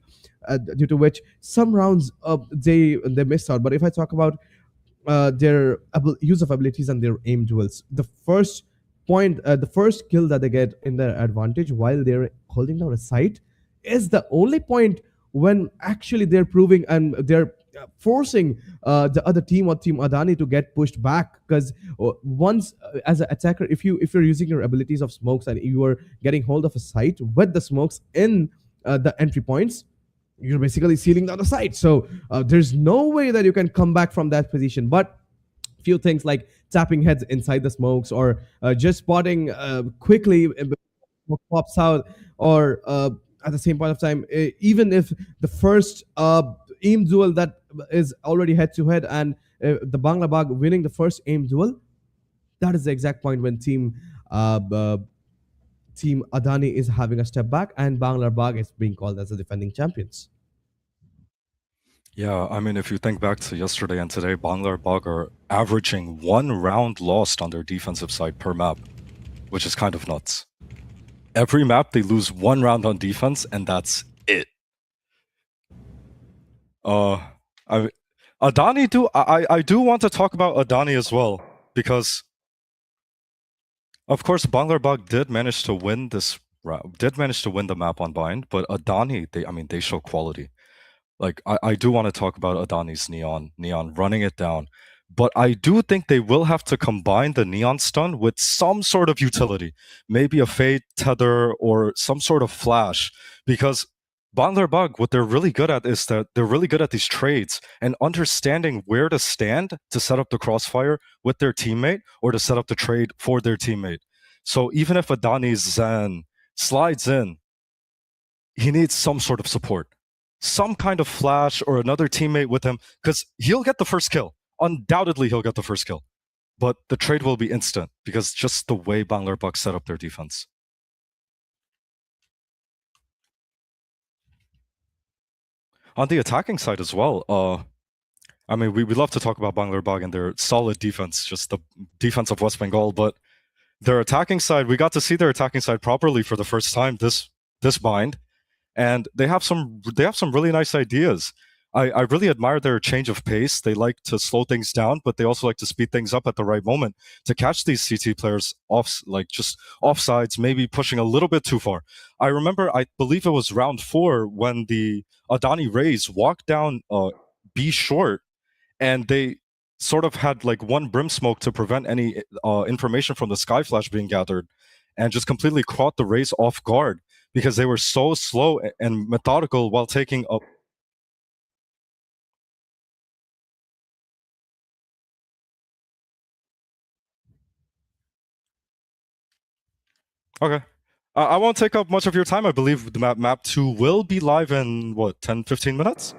due to which some rounds they missed out. But if I talk about their use of abilities and their aim duels. The first kill that they get in their advantage while they're holding down a site is the only point when actually they're proving and they're forcing the other team or Team Adani to get pushed back because once as an attacker, if you're using your abilities of smokes and you are getting hold of a site with the smokes in the entry points, you're basically sealing down the site. So there's no way that you can come back from that position. But few things like tapping heads inside the smokes or just spotting quickly what pops out, or at the same point of time, even if the first aim duel that is already head to head and the Bangla Bagh winning the first aim duel, that is the exact point when Team Adani is having a step back and Bangla Bagh is being called as the defending champions. Yeah, I mean, if you think back to yesterday and today, Banglar Bagh are averaging 1 round lost on their defensive side per map, which is kind of nuts. Every map, they lose 1 round on defense, and that's it. I Adani do I do want to talk about Adani as well, because of course Banglar Bagh did manage to win the map on bind, but Adani, they show quality. Like I do want to talk about Adani's Neon running it down, but I do think they will have to combine the Neon stun with some sort of utility, maybe a fade tether or some sort of flash, because Banglar Bug, what they're really good at is that they're really good at these trades and understanding where to stand to set up the crossfire with their teammate or to set up the trade for their teammate. So even if Adani's Zen slides in, he needs some sort of support, some kind of flash or another teammate with him, because he'll get the first kill. Undoubtedly, he'll get the first kill. But the trade will be instant because just the way Banglar Bucks set up their defense. On the attacking side as well, I mean, we love to talk about Banglar Bag and their solid defense, just the defense of West Bengal, but their attacking side, we got to see their attacking side properly for the first time this bind, and they have some really nice ideas. I really admire their change of pace. They like to slow things down, but they also like to speed things up at the right moment to catch these CT players off, like just offsides, maybe pushing a little bit too far. I remember, I believe it was round 4 when the Adani Rays walked down B short, and they sort of had like one brim smoke to prevent any information from the sky flash being gathered, and just completely caught the Rays off guard because they were so slow and methodical while taking a. Okay. I won't take up much of your time. I believe the map 2 will be live in what, 10-15 minutes?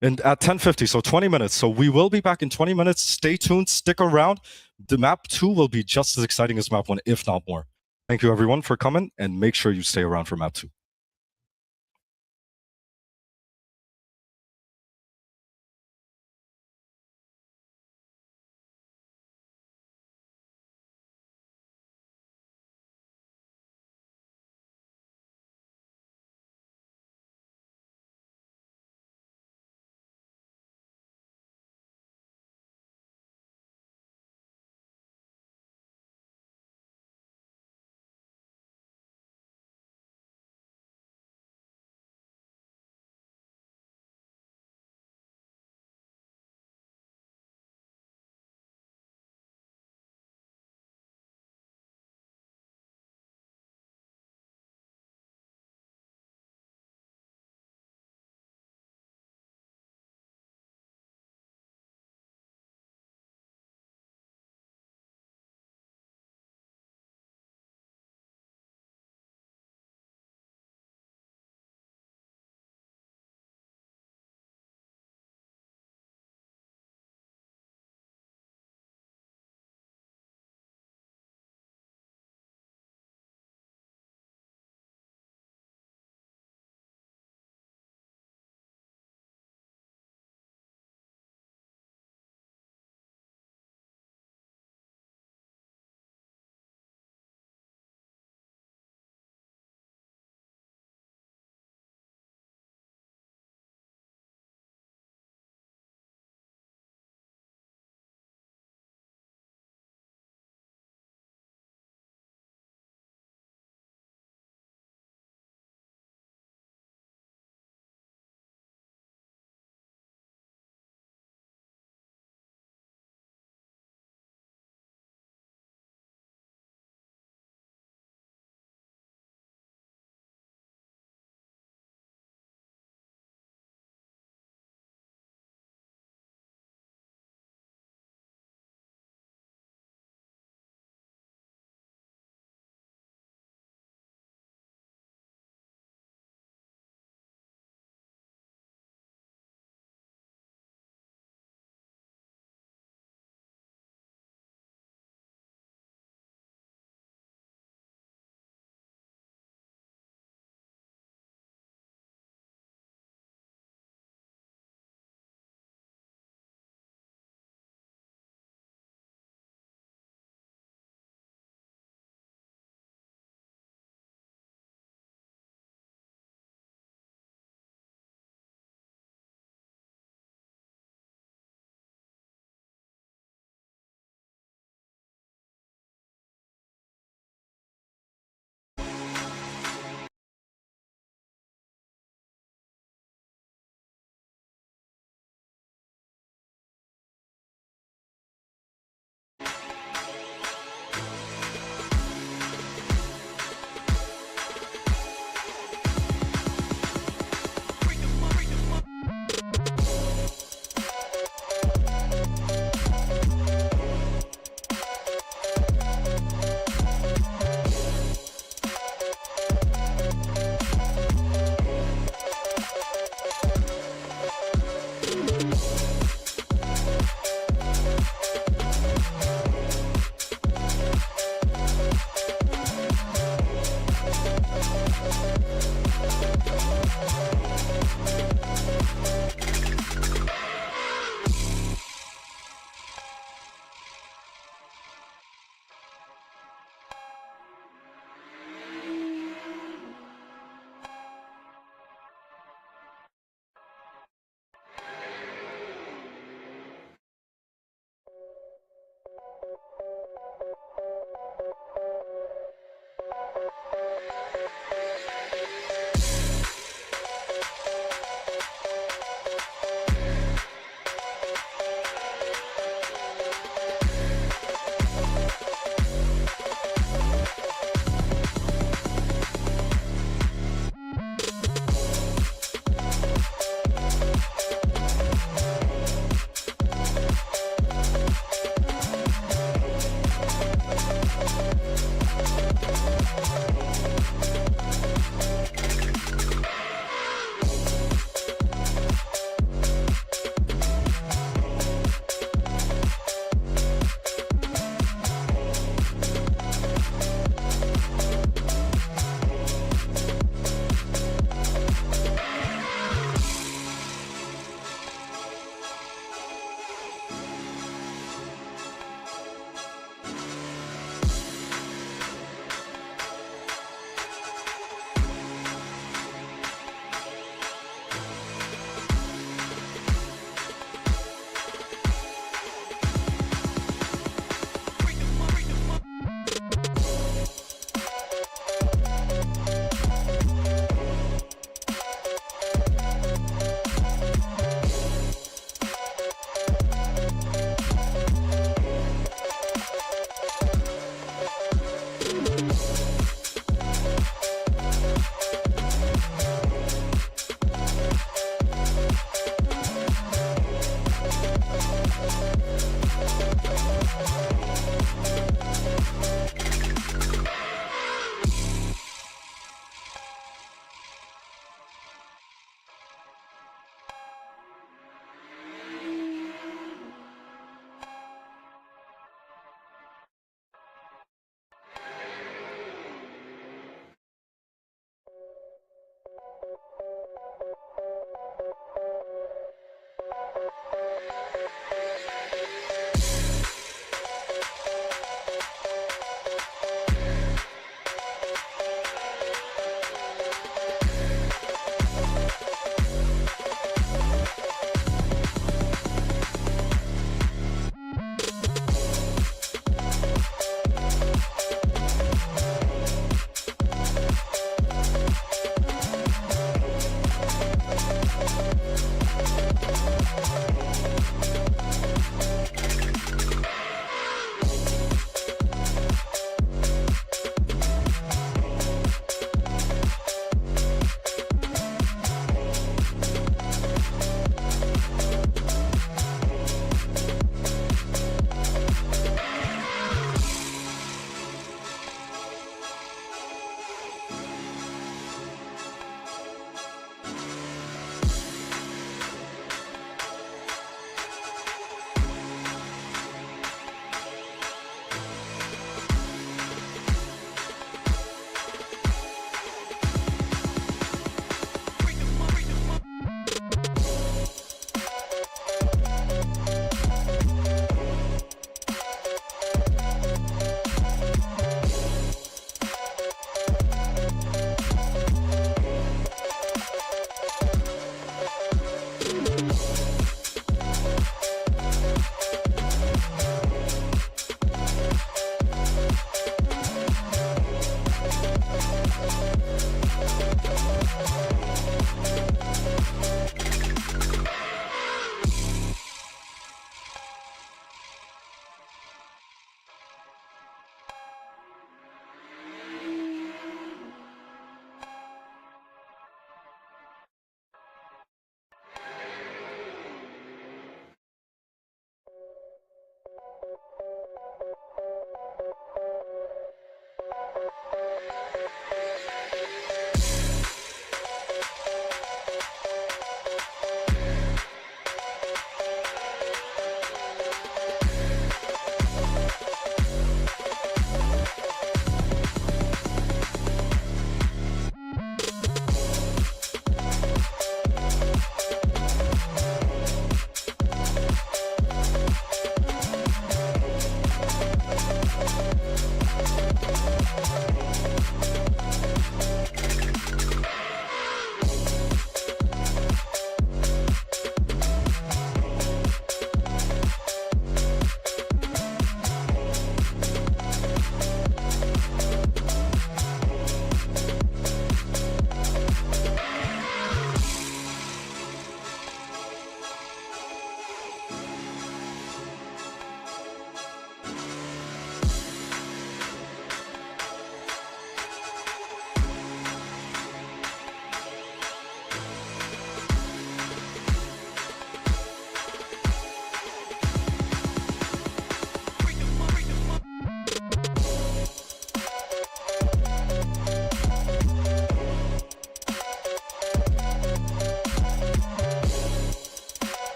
And at 10:50, so 20 minutes. So we will be back in 20 minutes. Stay tuned, stick around. The map 2 will be just as exciting as map 1, if not more. Thank you everyone for coming, and make sure you stay around for map 2.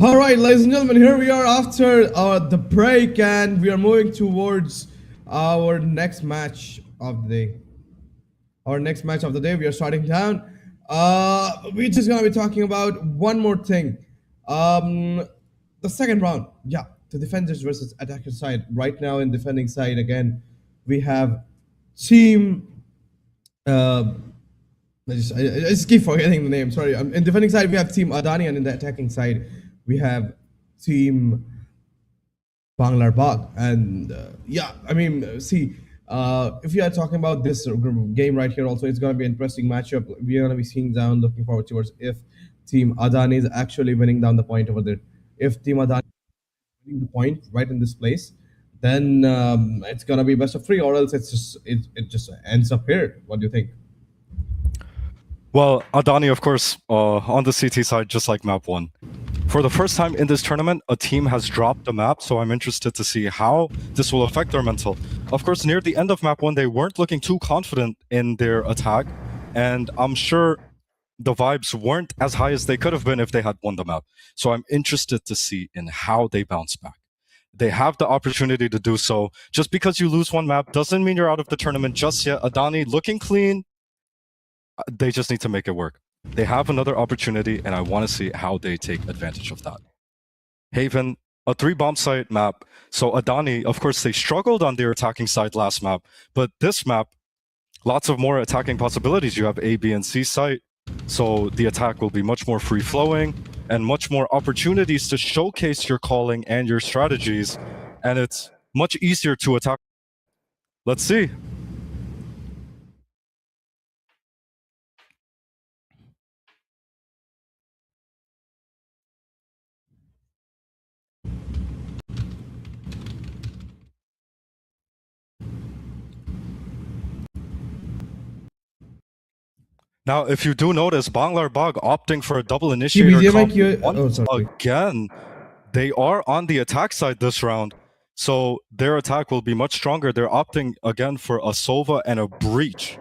All right, ladies and gentlemen, here we are after the break, and we are moving towards our next match of the day. Our next match of the day, we are starting down. We're just gonna be talking about one more thing. Um, the second round, yeah, the defenders versus attacker side. Right now, in defending side again, we have team. Uh, I just keep forgetting the name. Sorry. In defending side, we have Team Adani, and in the attacking side, we have Team Banglar Bagh. And yeah, I mean, see, if you are talking about this game right here, also, it's going to be an interesting matchup. We're going to be seeing down, looking forward towards if Team Adani is actually winning down the point over there. If Team Adani is winning the point right in this place, then it's going to be best of three, or else it just ends up here. What do you think? Well, Adani, of course, on the CT side, just like map 1. For the first time in this tournament, a team has dropped a map, so I'm interested to see how this will affect their mental. Of course, near the end of map 1, they weren't looking too confident in their attack, and I'm sure the vibes weren't as high as they could have been if they had won the map. So I'm interested to see in how they bounce back. They have the opportunity to do so. Just because you lose one map doesn't mean you're out of the tournament just yet. Adani looking clean. They just need to make it work. They have another opportunity, and I want to see how they take advantage of that. Haven, a 3-bomb site map. So Adani, of course, they struggled on their attacking side last map, but this map, lots of more attacking possibilities. You have A, B, and C site, so the attack will be much more free-flowing and much more opportunities to showcase your calling and your strategies, and it's much easier to attack. Let's see. Now, if you do notice, Banglar Bagh opting for a double initiator once again. They are on the attack side this round, so their attack will be much stronger. They're opting again for a Sova and a Breach.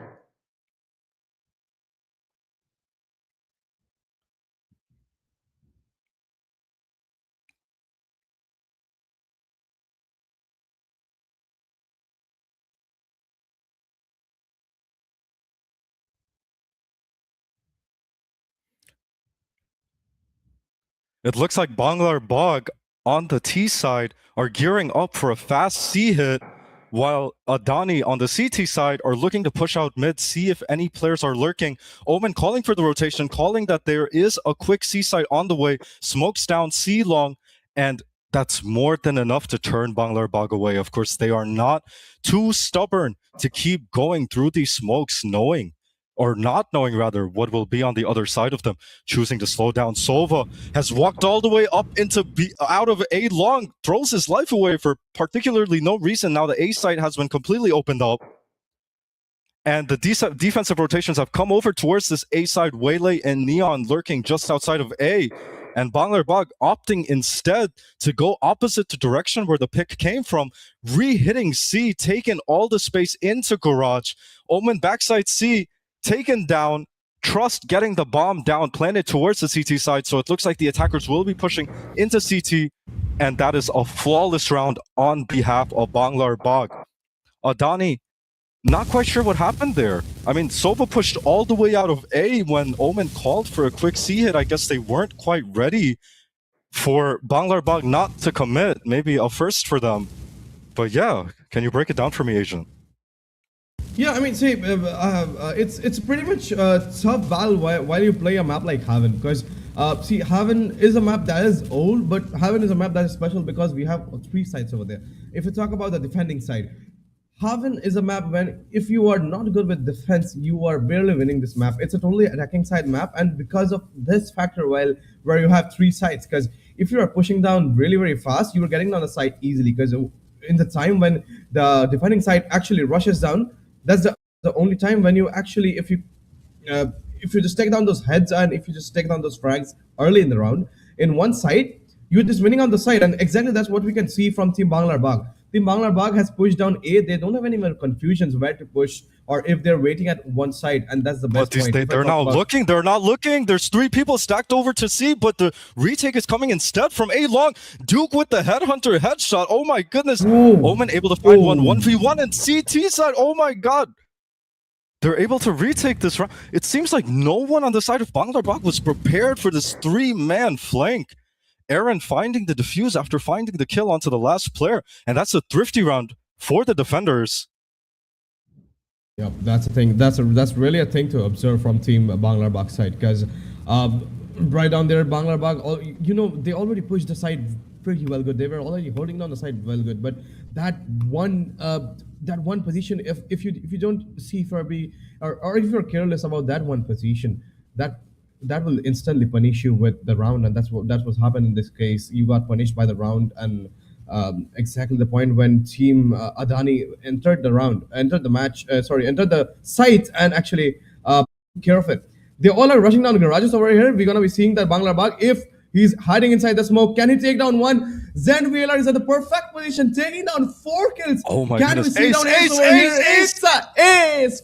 It looks like Banglar Bagh on the T side are gearing up for a fast C hit, while Adani on the CT side are looking to push out mid, see if any players are lurking. Omen calling for the rotation, calling that there is a quick C side on the way, smokes down C long, and that's more than enough to turn Banglar Bagh away. Of course, they are not too stubborn to keep going through these smokes, knowing or not knowing rather what will be on the other side of them, choosing to slow down. Sova has walked all the way up into B, out of A long, throws his life away for particularly no reason. Now the A side has been completely opened up, and the defensive rotations have come over towards this A side. Waylay and Neon lurking just outside of A, and Banglar Bagh opting instead to go opposite the direction where the pick came from, re-hitting C, taking all the space into Garage. Omen backside C, taken down, Trust getting the bomb down, planted towards the CT side, so it looks like the attackers will be pushing into CT, and that is a flawless round on behalf of Banglar Bagh. Adani, not quite sure what happened there. I mean, Sova pushed all the way out of A when Omen called for a quick C hit. I guess they weren't quite ready for Banglar Bagh not to commit. Maybe a first for them. But yeah, can you break it down for me, Agent? Yeah, I mean, see, it's pretty much tough battle while you play a map like Haven, because see, Haven is a map that is old, but Haven is a map that is special because we have 3 sides over there. If you talk about the defending side, Haven is a map when if you are not good with defense, you are barely winning this map. It's a totally attacking side map, and because of this factor, where you have 3 sides, because if you are pushing down really very fast, you are getting down the side easily, because in the time when the defending side actually rushes down, that's the only time when you actually, if you just take down those heads and if you just take down those frags early in the round in one side, you're just winning on the side, and exactly that's what we can see from Team Banglar Bagh. the Banglar Bagh has pushed down A. They don't have any more confusions where to push or if they're waiting at one side, and that's the But best point. If I they're talk not about looking. They're not looking. There's 3 people stacked over to C, but the retake is coming instead from A long. Duke with the headhunter headshot. Oh my goodness. Ooh. Omen able to find one Ooh. 1v1 and CT side. Oh my god. They're able to retake this round. It seems like no one on the side of Banglar Bagh was prepared for this 3-man flank. Aaron finding the defuse after finding the kill onto the last player, and that's a thrifty round for the defenders. Yeah, that's a thing. That's really a thing to observe from Team Banglar Bagh side because right down there, Banglar Bagh, they already pushed the side pretty well good. They were already holding down the side well good, but that one position, if you don't see Furby or if you're careless about that one position, that will instantly punish you with the round, and that's what's happened in this case. You got punished by the round, and exactly the point when Team Adani entered the match, entered the site and actually took care of it. They all are rushing down the garages over here. We're gonna be seeing that Banglar Bagh, if he's hiding inside the smoke, can he take down one? Zen VLR is at the perfect position, taking down 4 kills. Oh my can goodness. we see Ace, down ace, over ace, here? ace. It's a ace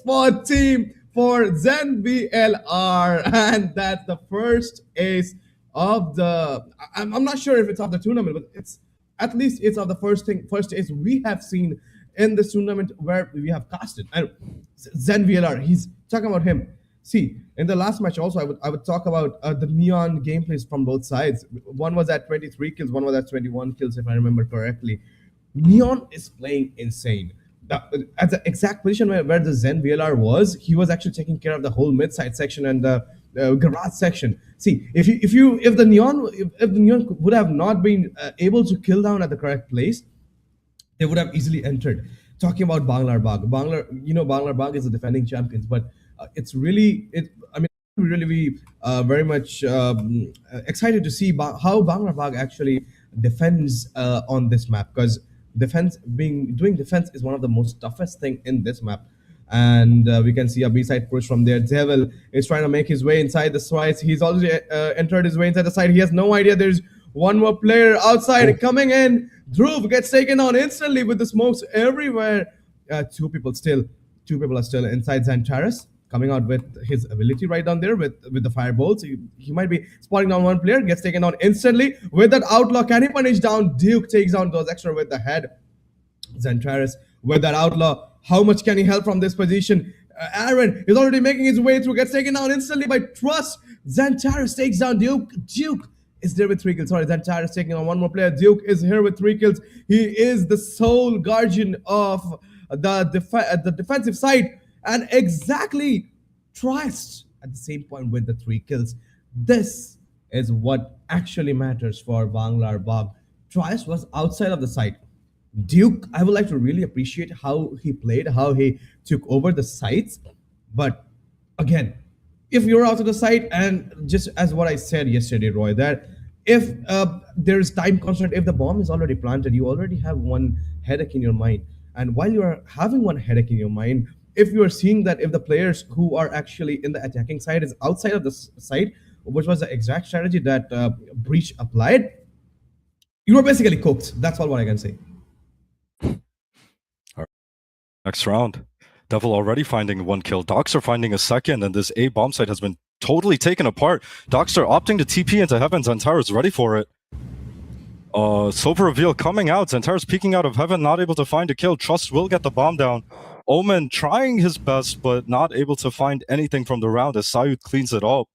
for Zen VLR, and that's the first ace of the. I'm not sure if it's of the tournament, but it's at least it's of the first ace we have seen in this tournament where we have casted. And Zen VLR, he's talking about him. See, in the last match also, I would talk about the neon gameplays from both sides. One was at 23 kills, one was at 21 kills, if I remember correctly. Neon is playing insane. At the exact position where the Zen VLR was, he was actually taking care of the whole mid side section and the garage section. See, if the neon would have not been able to kill down at the correct place, they would have easily entered. Talking about Banglar Bagh, Banglar Bagh is the defending champions, but it's really it. I mean, really be very much excited to see how Banglar Bagh actually defends on this map, because doing defense is one of the most toughest thing in this map. And we can see a B-side push from there. Devil is trying to make his way inside the side. He's already entered his way inside the side. He has no idea there's one more player outside coming in. Dhruv gets taken on instantly with the smokes everywhere. Two people are still inside Xantares, coming out with his ability right down there with the firebolts. He might be spotting down one player, gets taken down instantly with that outlaw. Can he punish down? Duke takes down those extra with the head. Xantares with that outlaw. How much can he help from this position? Aaron is already making his way through, gets taken down instantly by Trust. Xantares takes down Duke. Duke is there with 3 kills. Sorry, Xantares taking on one more player. Duke is here with 3 kills. He is the sole guardian of the defensive side, and exactly Trust at the same point with the 3 kills. This is what actually matters for Banglar Bagh. Trust was outside of the site. Duke, I would like to really appreciate how he played, how he took over the sites. But again, if you're out of the site, and just as what I said yesterday, Roy, that if there's time constraint, if the bomb is already planted, you already have one headache in your mind. And while you are having one headache in your mind, if you are seeing that if the players who are actually in the attacking side is outside of the site, which was the exact strategy that Breach applied, you are basically cooked. That's all what I can say. Next round. Devil already finding 1 kill. Doxer finding a second, and this A bomb site has been totally taken apart. Doxer opting to TP into heaven. Xantares ready for it. Silver reveal coming out. Xantares peeking out of heaven, not able to find a kill. Trust will get the bomb down. Omen trying his best, but not able to find anything from the round as Sayud cleans it up.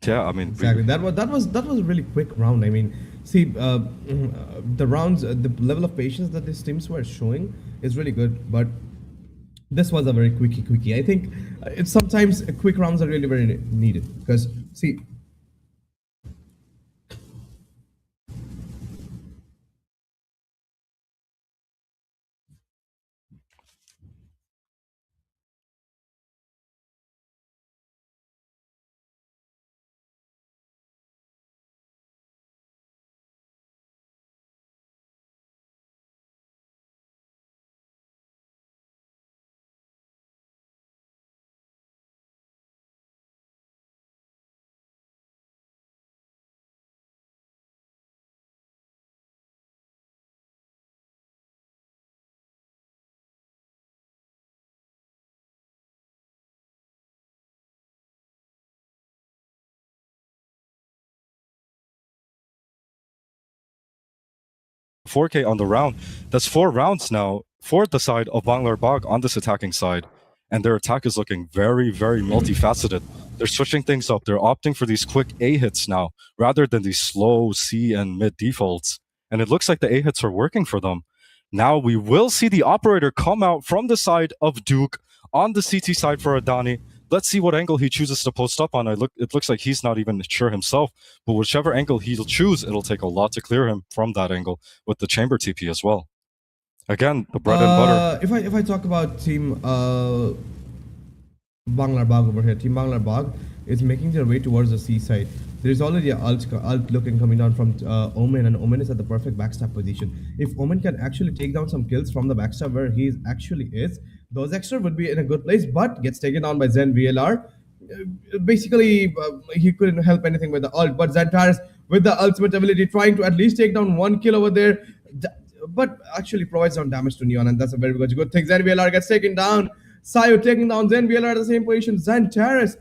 Yeah, I mean, exactly. That was a really quick round. I mean, see, the rounds, the level of patience that these teams were showing is really good, but this was a very quickie. I think it's sometimes quick rounds are really very needed, because see, 4K on the round. That's 4 rounds now for the side of Banglar on this attacking side. And their attack is looking very, very multifaceted. They're switching things up. They're opting for these quick A hits now, rather than these slow C and mid defaults. And it looks like the A hits are working for them. Now we will see the operator come out from the side of Duke on the CT side for Adani. Let's see what angle he chooses to post up on. It looks like he's not even sure himself, but whichever angle he'll choose, it'll take a lot to clear him from that angle with the chamber TP as well. Again, the bread and butter. If I talk about team Banglar Bagh over here, team Banglar Bagh is making their way towards the C side. There is already an ult looking coming down from Omen, and Omen is at the perfect backstab position. If Omen can actually take down some kills from the backstab where he actually is, those extra would be in a good place, but gets taken down by Zen VLR. Basically, he couldn't help anything with the ult, but Xantares with the ultimate ability trying to at least take down 1 kill over there, but actually provides some damage to Neon, and that's a very good thing. Zen VLR gets taken down. Sayo taking down Zen VLR at the same position. Xantares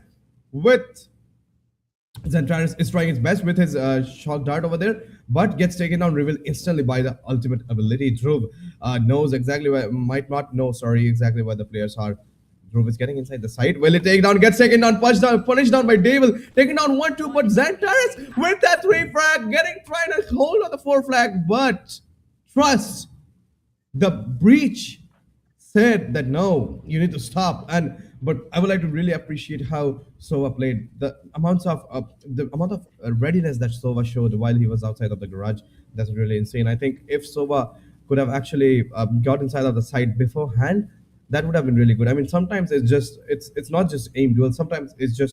is trying his best with his shock dart over there, but gets taken down, revealed instantly by the ultimate ability. Dhruv knows exactly where, might not know, sorry, exactly where the players are. Dhruv is getting inside the site. Will it take down? Gets taken down, punished down by Devil. Taken down 1-2, but Xantares with that 3 frag, trying to hold on the 4 flag, but Trust, the breach said that no, you need to stop. But I would like to really appreciate how Sova played. The amount of readiness that Sova showed while he was outside of the garage, that's really insane. I think if Sova could have actually got inside of the site beforehand, that would have been really good. I mean, sometimes it's not just aim duel. Sometimes it's just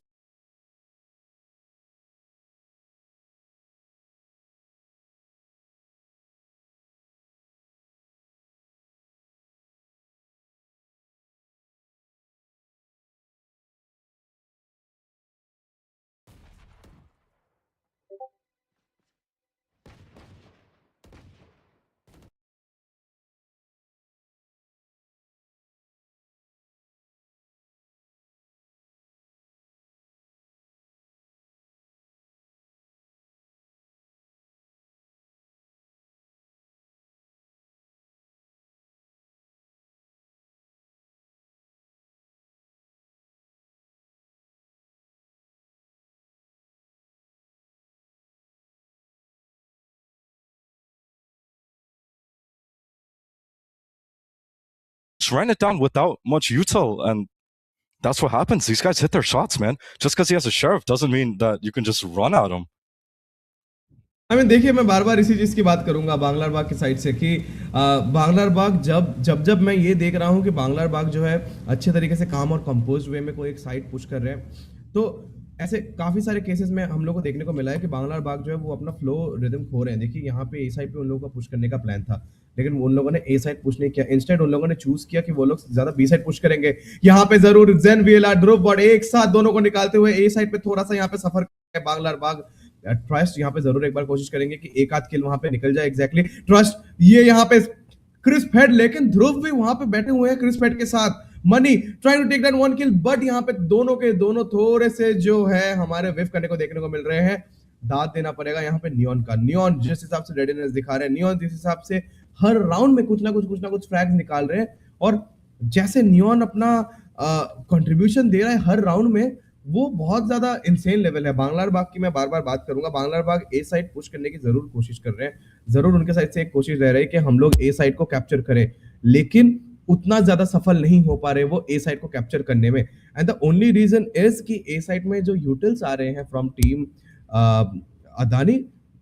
Ran it down without much util, and that's what happens. These guys hit their shots, man. Just because he has a sheriff doesn't mean that you can just run at him. I mean देखिए, मैं बार बार इसी चीज़ की बात करूंगा बांग्लार बाग की side से कि बांग्लार बाग जब मैं ये देख रहा हूँ कि बांग्लार बाग जो है अच्छे तरीके से काम और कंपोज वे में कोई एक साइड पुश कर रहे हैं, तो ऐसे काफ़ी सारे केसेस में हम लोग को देखने को मिला है कि बांग्लार बाग जो है वो अपना फ्लो रिदम खो रहे हैं. देखिए यहाँ पे ए साइड पे उन लोगों का पुश करने का प्लान था, लेकिन उन लोगों ने ए साइड पुश नहीं किया. इंस्टेड उन लोगों ने चूज किया कि वो लोग ज्यादा बी साइड पुश करेंगे. यहाँ पे जरूर जेन वीएलआर ड्रॉप बॉट एक साथ दोनों को निकालते हुए ए साइड पे थोड़ा सा यहाँ पे सफर कर बांग्लार बाग. ट्रस्ट यहाँ पे जरूर एक बार कोशिश करेंगे कि एक आध किल वहां पे निकल जाए. एग्जैक्टली ट्रस्ट ये यहाँ पे क्रिस्प हेड, लेकिन ध्रुव भी वहां पे बैठे हुए हैं क्रिस्प हेड के साथ. Money trying to take down 1 kill, but यहाँ पे दोनों के दोनों थोड़े से जो है हमारे विफ करने को देखने को मिल रहे हैं. दांत देना पड़ेगा यहाँ पे नियॉन का. नियॉन जिस हिसाब से रेडीनेस दिखा रहे हैं, नियॉन जिस हिसाब से हर राउंड में कुछ ना कुछ फ्रैग्स निकाल रहे हैं, और जैसे नियॉन अपना कंट्रीब्यूशन दे रहा है हर राउंड में, वो बहुत ज्यादा इंसेन लेवल है. बांग्लार बाग की मैं बार बार बात करूंगा. बांग्लार बाग ए साइड पुश करने की जरूर कोशिश कर रहे हैं, जरूर उनके साइड से एक कोशिश रह रही है कि हम लोग ए साइड को कैप्चर करें, लेकिन उतना ज्यादा सफल नहीं हो पा रहे वो ए साइड को कैप्चर करने में. And the only reason is कि ए साइड में जो यूटिल्स आ रहे हैं from team Adani,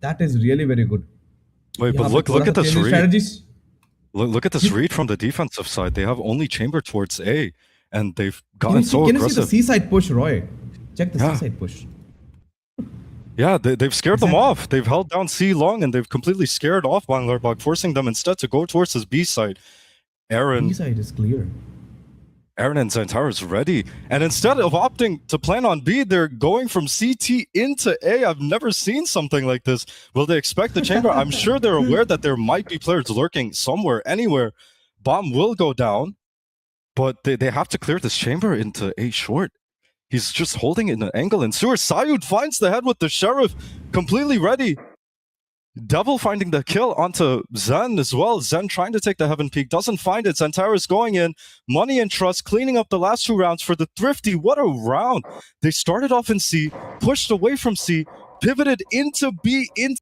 that is really very good. Wait, but look at this read. Look at this read from the defensive side. They have only chamber towards A, and they've gotten so aggressive. Can you see the C side push, Roy? Check the C side push. Yeah, they've scared them off. They've held down C long, and they've completely scared off Banglar Bagh, forcing them instead to go towards his B side. B side is clear. Aaron and Xantares is ready. And instead of opting to plan on B, they're going from CT into A. I've never seen something like this. Will they expect the chamber? I'm sure they're aware that there might be players lurking somewhere, anywhere. Bomb will go down, but they have to clear this chamber into A short. He's just holding it in an angle, and Sewer Sayud finds the head with the sheriff, completely ready. Devil finding the kill onto Zen as well. Zen trying to take the Heaven Peak, doesn't find it. Zentara's going in. Money and Trust cleaning up the last 2 rounds for the Thrifty. What a round. They started off in C, pushed away from C, pivoted into B, into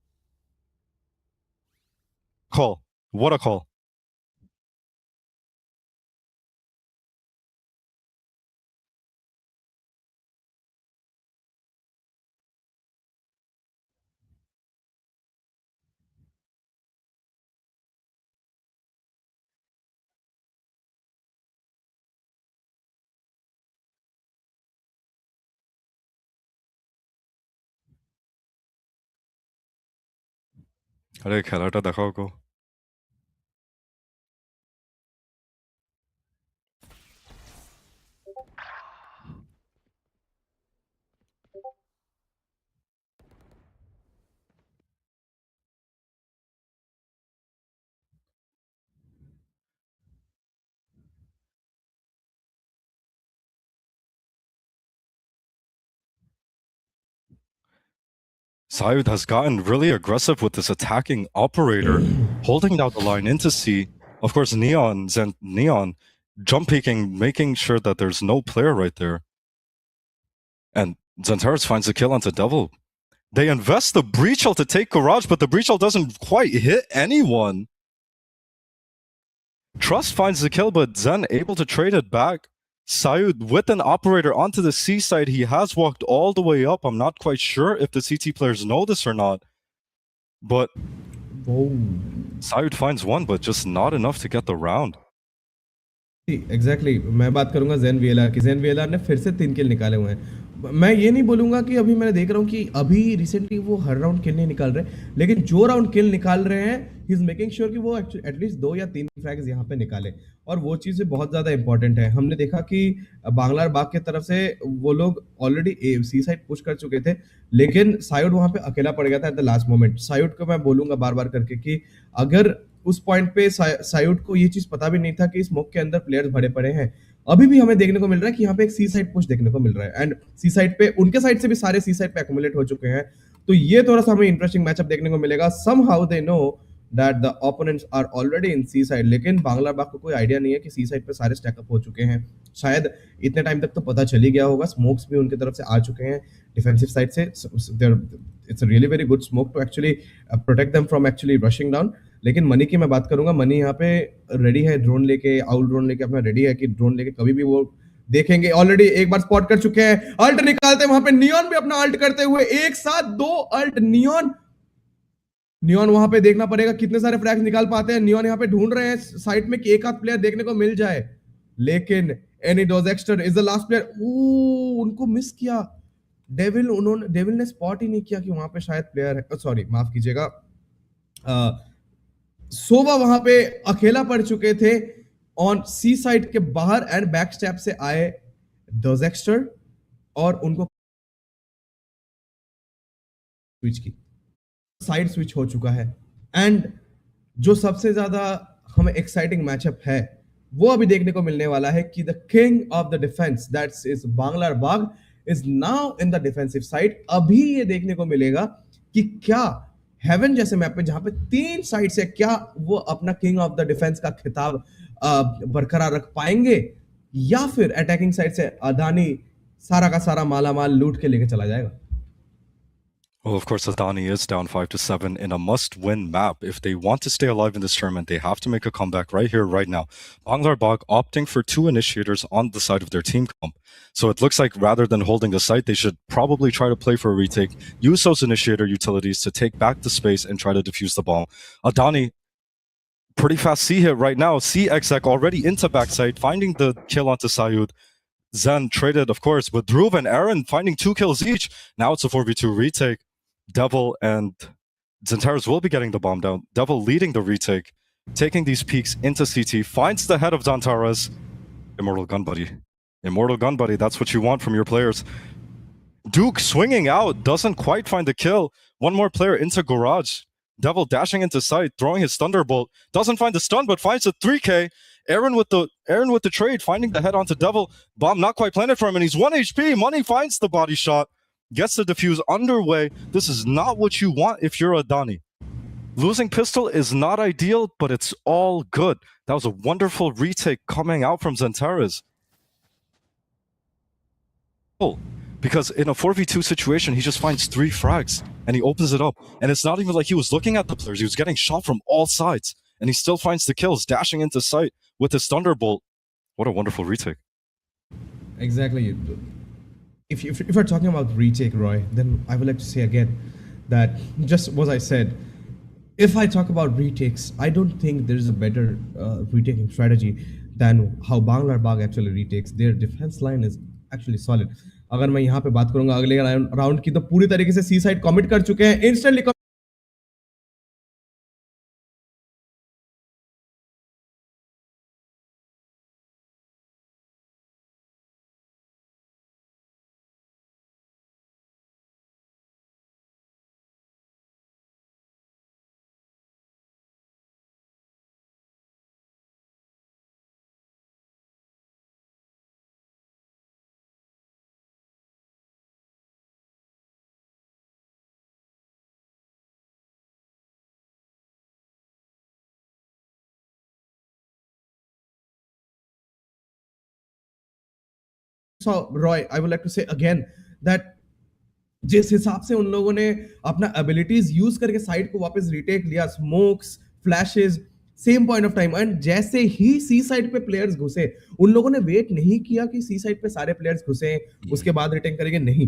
call. What a call. আরে খেলাটা দেখাও গো। Sayud has gotten really aggressive with this attacking operator, holding down the line into C. Of course, Neon jump peeking, making sure that there's no player right there. And Xantares finds the kill onto Devil. They invest the breach ult to take Garage, but the breach ult doesn't quite hit anyone. Trust finds the kill, but Zen able to trade it back. Sayud with an operator onto the C side. He has walked all the way up. I'm not quite sure if the CT players know this or not. But Sayud finds one, but just not enough to get the round. Exactly. मैं बात करूंगा जेन VLR की। जेन VLR ने फिर से 3 किल निकाले हुए हैं। मैं ये नहीं बोलूंगा कि अभी मैंने देख रहा हूँ कि अभी रिसेंटली वो हर राउंड किल नहीं निकाल रहे, लेकिन जो राउंड किल निकाल रहे हैं ही इज मेकिंग श्योर कि वो एटलीस्ट 2 या 3 फ्रैग्स यहाँ पे निकाले, और वो चीज़ें बहुत ज़्यादा इंपॉर्टेंट है। हमने देखा कि बांग्लार बाग की तरफ से वो लोग ऑलरेडी सी साइड पुश कर चुके थे, लेकिन सायुड वहाँ पे अकेला पड़ गया था एट द लास्ट मोमेंट। सायुड को मैं बोलूंगा बार बार करके कि अगर उस पॉइंट पे सायुड को ये चीज पता भी नहीं था कि स्मोक के अंदर प्लेयर्स भरे पड़े हैं। अभी भी हमें देखने को मिल रहा है कि यहाँ पे एक सी साइड पुश देखने को मिल रहा है, एंड सी साइड पे उनके साइड से भी सारे सी साइड पे एक्युमुलेट हो चुके हैं। तो ये थोड़ा सा हमें इंटरेस्टिंग मैचअप देखने को मिलेगा। Somehow they know that the opponents are already in C side, लेकिन बांग्ला बाग को कोई आइडिया नहीं है कि सी साइड पे सारे स्टैकअप हो चुके हैं। शायद इतने टाइम तक तो पता चल ही गया होगा। स्मोक्स भी उनकी तरफ से आ चुके हैं डिफेंसिव साइड से। It's a really very good smoke to actually protect them from actually rushing down. लेकिन मनी की मैं बात करूंगा, मनी यहाँ पे रेडी है, ड्रोन लेके, आउट ड्रोन लेके अपना रेडी है कि ड्रोन लेके कभी भी वो देखेंगे। ऑलरेडी एक बार स्पॉट कर चुके हैं, अल्ट निकालते हैं वहां पे। नियॉन भी अपना अल्ट करते हुए एक साथ 2 अल्ट। नियॉन वहां पे देखना पड़ेगा कितने सारे फ्रैग्स निकाल पाते हैं। नियॉन यहाँ पे ढूंढ रहे हैं साइड में कि एक आध प्लेयर देखने को मिल जाए, लेकिन एनी डोजेक्स्टर इज द लास्ट प्लेयर। उनको मिस किया। डेविल ने स्पॉट ही नहीं किया कि वहां पे शायद प्लेयर है। सॉरी, माफ कीजिएगा, सोवा वहां पे अकेला पड़ चुके थे ऑन सी साइड के बाहर, एंड बैक स्टेप से आए डोजेक्स्टर और उनको स्विच की, साइड स्विच हो चुका है। एंड जो सबसे ज्यादा हमें एक्साइटिंग मैचअप है वो अभी देखने को मिलने वाला है कि the king of the defence that's is बांग्लार बाग is now in the defensive side. अभी ये देखने को मिलेगा कि क्या हेवन जैसे मैप पे जहां पे 3 साइड से क्या वो अपना किंग ऑफ द डिफेंस का खिताब बरकरार रख पाएंगे, या फिर अटैकिंग साइड से अदानी सारा का सारा मालामाल लूट के लेके चला जाएगा। Well, of course, Adani is down 5-7 in a must-win map. If they want to stay alive in this tournament, they have to make a comeback right here, right now. Banglar Bag opting for 2 initiators on the side of their team comp. So it looks like rather than holding the site, they should probably try to play for a retake, use those initiator utilities to take back the space and try to defuse the ball. Adani, pretty fast C hit right now. C exec already into backside, finding the kill onto Sayud. Zen traded, of course, with Dhruv and Aaron finding 2 kills each. Now it's a 4v2 retake. Devil and Xantares will be getting the bomb down. Devil leading the retake, taking these peaks into CT, finds the head of Xantares. Immortal Gun Buddy. Immortal Gun Buddy, that's what you want from your players. Duke swinging out, doesn't quite find the kill. One more player into Garage. Devil dashing into sight, throwing his Thunderbolt. Doesn't find the stun, but finds the 3K. Aaron with the trade, finding the head onto Devil. Bomb not quite planted for him, and he's 1 HP. Money finds the body shot. Gets the defuse underway. This is not what you want if you're Adani. Losing pistol is not ideal, but it's all good. That was a wonderful retake coming out from Zentares. Because in a 4v2 situation, he just finds 3 frags and he opens it up. And it's not even like he was looking at the players. He was getting shot from all sides. And he still finds the kills, dashing into sight with his Thunderbolt. What a wonderful retake. Exactly. If we're talking about retake, Roy, then I would like to say again that just what I said, if I talk about retakes, I don't think there's a better retaking strategy than how Banglar Bagh actually retakes. Their defense line is actually solid. अगर मैं यहाँ पे बात करूंगा अगले round की तो पूरी तरीके से सी साइड कमिट कर चुके हैं instantly So, Roy, I would like to say again that जिस हिसाब से उन लोगों ने अपना एबिलिटीज यूज करके साइड को वापस रिटेक लिया, smokes, flashes, same point of time, and जैसे ही सी साइड पे प्लेयर्स घुसे, उन लोगों ने वेट नहीं किया कि सी साइड पे सारे प्लेयर्स घुसे उसके बाद रिटेक करेंगे, नहीं।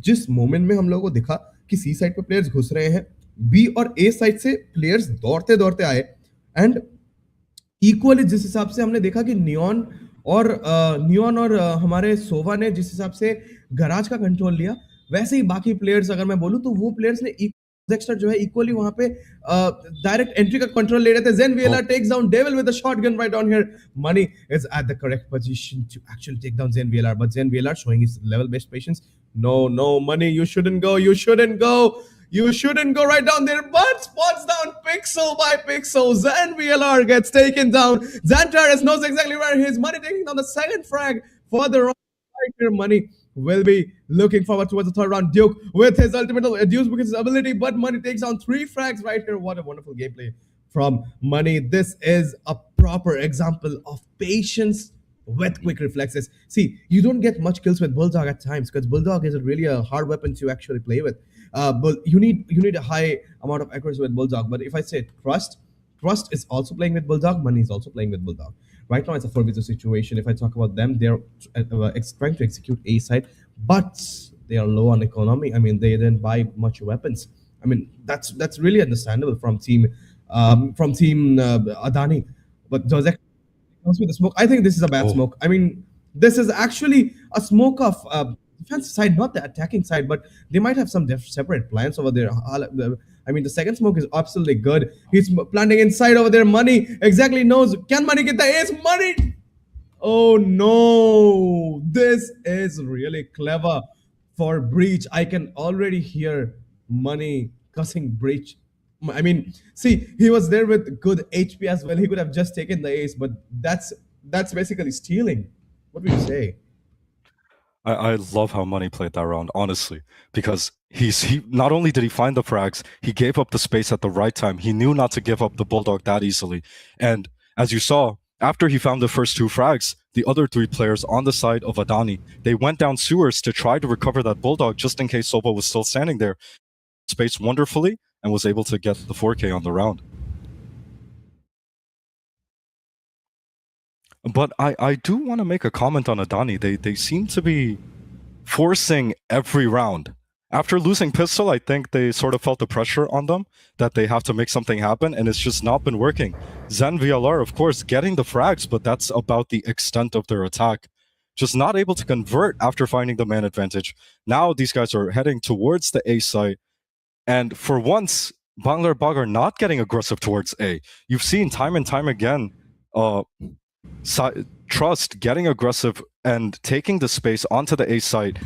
जिस मोमेंट में हम लोगों को दिखा कि सी साइड पे प्लेयर्स घुस रहे हैं, बी और ए साइड से प्लेयर्स दौड़ते दौड़ते आए, एंड इक्वली जिस हिसाब से हमने देखा कि नियॉन और हमारे सोवा ने जिस हिसाब से गराज का कंट्रोल लिया, वैसे ही बाकी प्लेयर्स अगर मैं बोलूं तो वो प्लेयर्स ने एक्स्ट्रा जो है इक्वली वहां पे डायरेक्ट एंट्री का कंट्रोल ले रहे थे। Zen VLR takes down Devil with a shotgun right on here. Money is at the correct position to actually take down Zen VLR, but Zen VLR showing his level based patience. No, Money, you shouldn't go. You shouldn't go right down there, but spots down pixel by pixel. Zen VLR gets taken down. Xantares knows exactly where he is. Money taking down the second frag further on. Right here, Money will be looking forward towards the third round. Duke with his ultimate, Duke with his ability, but Money takes down 3 frags right here. What a wonderful gameplay from Money. This is a proper example of patience with quick reflexes. See, you don't get much kills with Bulldog at times because Bulldog is really a hard weapon to actually play with. But you need a high amount of accuracy with Bulldog. But if I say Trust is also playing with Bulldog. Money is also playing with Bulldog. Right now, it's a 4v2 situation. If I talk about them, they're trying to execute A side, but they are low on economy. I mean, they didn't buy much weapons. I mean, that's really understandable from team Adani. But Jose comes with the smoke. I think this is a bad smoke. I mean, this is actually a smoke of defensive side, not the attacking side, but they might have some separate plans over there. I mean, the second smoke is absolutely good. He's planting inside over there. Money exactly knows. Can Money get the ace? Money! Oh no! This is really clever for Breach. I can already hear Money cussing Breach. I mean, see, he was there with good HP as well. He could have just taken the ace, but that's basically stealing. What would you say? I love how Money played that round, honestly, because he not only did he find the frags, he gave up the space at the right time. He knew not to give up the Bulldog that easily. And as you saw, after he found the first 2 frags, the other 3 players on the side of Adani, they went down sewers to try to recover that Bulldog just in case Soba was still standing there. Space wonderfully and was able to get the 4K on the round. But I do want to make a comment on Adani. They seem to be forcing every round. After losing pistol, I think they sort of felt the pressure on them that they have to make something happen, and it's just not been working. Zen VLR, of course, getting the frags, but that's about the extent of their attack. Just not able to convert after finding the man advantage. Now these guys are heading towards the A site, and for once, Banglar Bagh are not getting aggressive towards A. You've seen time and time again, Trust getting aggressive and taking the space onto the A site.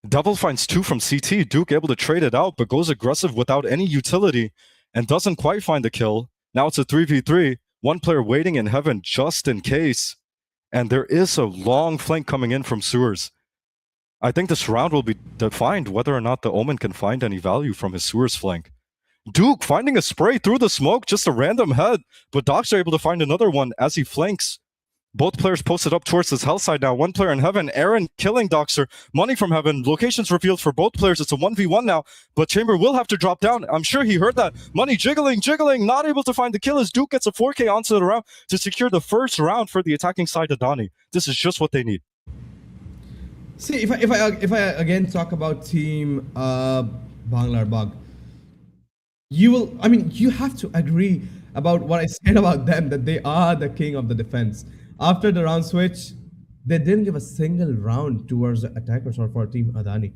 Devil finds 2 from CT. Duke able to trade it out, but goes aggressive without any utility and doesn't quite find the kill. Now it's a 3v3. 1 player waiting in heaven just in case. And there is a long flank coming in from sewers. I think this round will be defined whether or not the Omen can find any value from his sewers flank. Duke finding a spray through the smoke, just a random head, but Docs are able to find another one as he flanks. Both players posted up towards his hell side now. One player in heaven, Aaron killing Doxer. Money from heaven. Locations revealed for both players. It's a 1v1 now, but Chamber will have to drop down. I'm sure he heard that. Money jiggling, not able to find the kill as Duke gets a 4K onto the round to secure the first round for the attacking side of Donnie. This is just what they need. See, if I again talk about team Banglar Bug, you have to agree about what I said about them, that they are the king of the defense. After the round switch, they didn't give a single round towards the attackers or for Team Adani.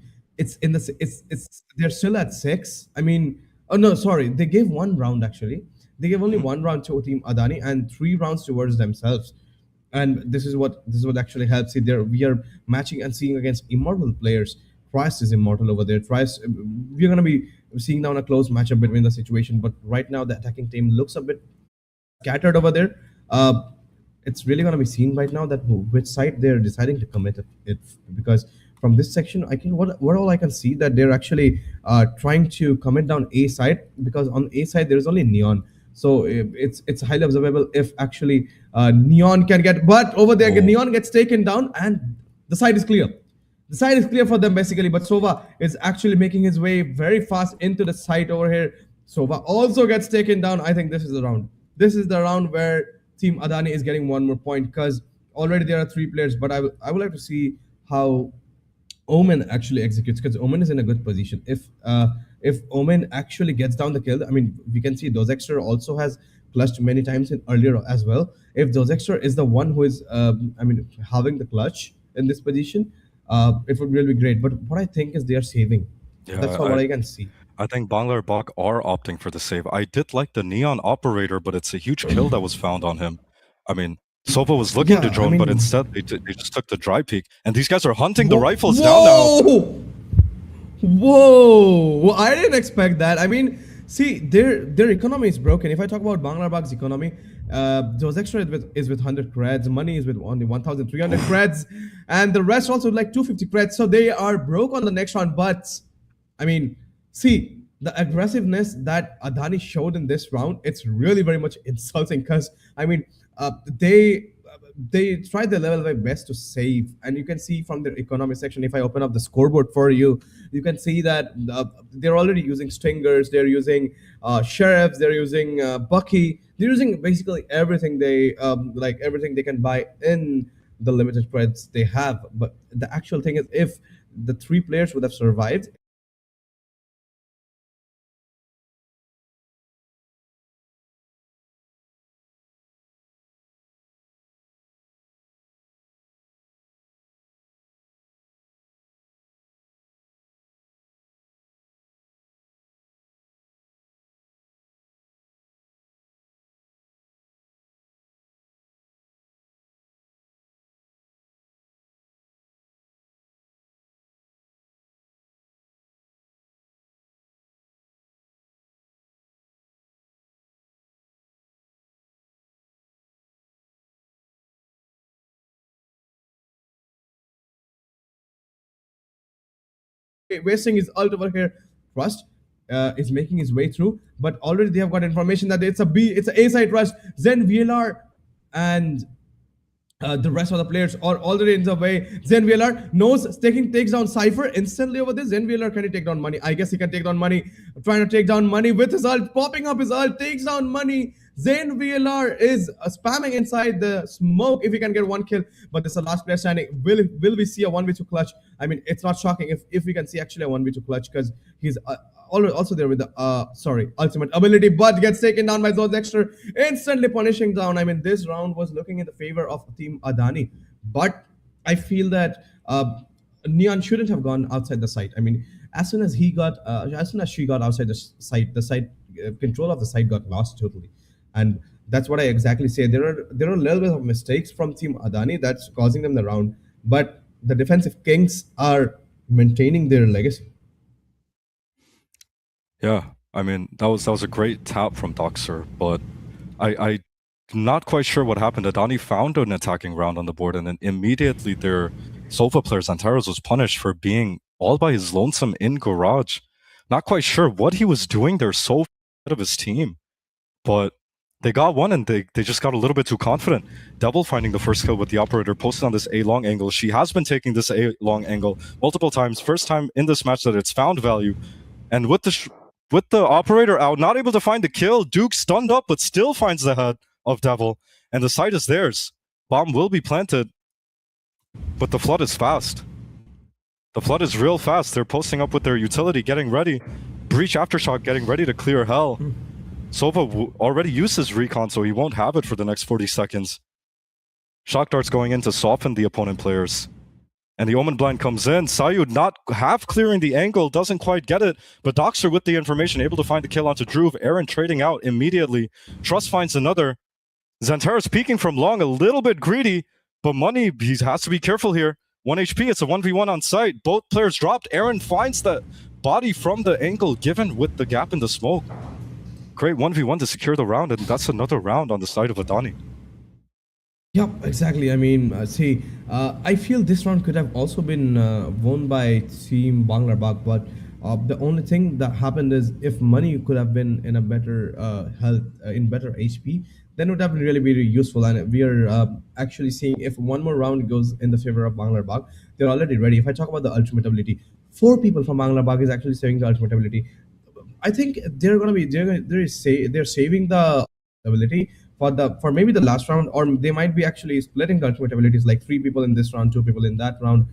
They're still at 6. I mean, oh no, sorry, they gave one round actually. They gave only one round to Team Adani and 3 rounds towards themselves. And this is what actually helps. See, we are matching and seeing against immortal players. Trice is immortal over there. Trice, we're gonna be seeing down a close matchup between the situation, but right now the attacking team looks a bit scattered over there. It's really gonna be seen right now that which side they're deciding to commit it, because from this section, what all I can see that they're actually trying to commit down A side, because on A side there is only Neon. So it's highly observable if actually Neon can get, but over there Neon gets taken down and the side is clear. The side is clear for them basically, but Sova is actually making his way very fast into the site over here. Sova also gets taken down. I think this is the round. This is the round where Team Adani is getting one more point, because already there are 3 players, but I would like to see how Omen actually executes, because Omen is in a good position. If Omen actually gets down the kill, I mean, we can see Dozexter also has clutched many times in earlier as well. If Dozexter is the one who is, having the clutch in this position, it would really be great. But what I think is they are saving. Yeah, that's all what I can see. I think Banglar Bak are opting for the save. I did like the Neon operator, but it's a huge kill that was found on him. I mean, Sova was looking to drone, but instead they just took the dry peek. And these guys are hunting the rifles down now. Whoa! I didn't expect that. I mean, see, their economy is broken. If I talk about Banglar Bag's economy, those extra is with 100 creds, money is with only 1,300 creds, and the rest also with like 250 creds. So they are broke on the next round. But I mean, see, the aggressiveness that Adani showed in this round, it's really very much insulting, because I mean, they tried their level their best to save, and you can see from their economy section, if I open up the scoreboard for you, you can see that they're already using stingers, they're using sheriffs, they're using Bucky, they're using basically everything everything they can buy in the limited creds they have. But the actual thing is, if the 3 players would have survived, wasting his ult over here. Rust is making his way through, but already they have got information that it's a A side Rust. Zen VLR and the rest of the players are already in the way. Zen VLR takes down Cypher instantly over this. Zen VLR, can he take down Money? I guess he can take down Money. Trying to take down Money with his ult, popping up his ult, takes down Money. Zen VLR is spamming inside the smoke if he can get one kill, but this is the last player standing. Will we see a 1v2 clutch? I mean, it's not shocking if we can see actually a 1v2 clutch, because he's also there with the ultimate ability, but gets taken down by Zodexter, instantly punishing down. I mean, this round was looking in the favor of Team Adani, but I feel that Neon shouldn't have gone outside the site. I mean, as soon as she got outside the site control of the site got lost totally, and that's what I exactly say. There are a little bit of mistakes from Team Adani that's causing them the round, but the defensive kings are maintaining their legacy. Yeah, I mean, that was a great tap from Doxer, but I'm not quite sure what happened. Adani found an attacking round on the board, and then immediately their Sofa player Zantaros was punished for being all by his lonesome in garage. Not quite sure what he was doing there so of his team. But they got one and they just got a little bit too confident. Double finding the first kill with the operator posted on this A long angle. She has been taking this A long angle multiple times. First time in this match that it's found value. And with the operator out, not able to find the kill, Duke stunned up but still finds the head of Devil. And the site is theirs. Bomb will be planted. But the flood is fast. The flood is real fast. They're posting up with their utility, getting ready. Breach Aftershock getting ready to clear hell. Sova already used his recon, so he won't have it for the next 40 seconds. Shock darts going in to soften the opponent players. And the Omen Blind comes in. Sayud not half clearing the angle, doesn't quite get it. But Doxer with the information, able to find the kill onto Druve. Aaron trading out immediately. Trust finds another. Xantaras peeking from long, a little bit greedy. But Money, he has to be careful here. 1 HP, it's a 1v1 on site. Both players dropped. Aaron finds the body from the angle given with the gap in the smoke. Great 1v1 to secure the round, and that's another round on the side of Adani. Yep, exactly. I mean, I feel this round could have also been won by Team Banglar Bag, but the only thing that happened is if Money could have been in a better health, in better HP, then it would have been really very useful. And we are actually seeing if one more round goes in the favor of Banglar Bag, they're already ready. If I talk about the ultimate ability, 4 people from Banglar Bag is actually saving the ultimate ability. I think they're saving the ability for maybe the last round, or they might be actually splitting the ultimate abilities, like 3 people in this round, 2 people in that round.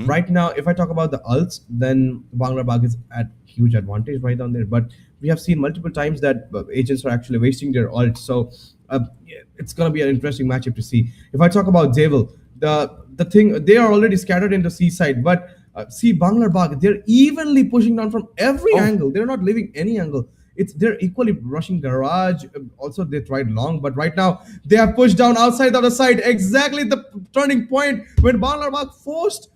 Right now, if I talk about the ults, then Bangla Bag is at huge advantage right down there. But we have seen multiple times that agents are actually wasting their ults, so it's gonna be an interesting matchup to see. If I talk about Devil, the thing, they are already scattered into C side, but see Banglar Bag, they're evenly pushing down from every angle. They're not leaving any angle. They're equally rushing garage. Also, they tried long, but right now they have pushed down outside of the site. Exactly the turning point when Banglar Bag forced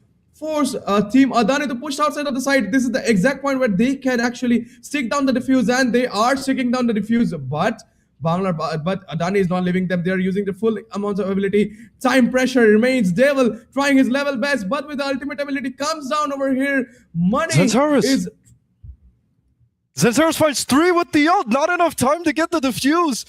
Team Adani to push outside of the site. This is the exact point where they can actually stick down the defuse, and they are sticking down the defuse, but Adani is not leaving them. They are using the full amount of ability. Time pressure remains. Devil trying his level best, but with the ultimate ability comes down over here. Money Xantaras finds 3 with the ult. Not enough time to get the defuse.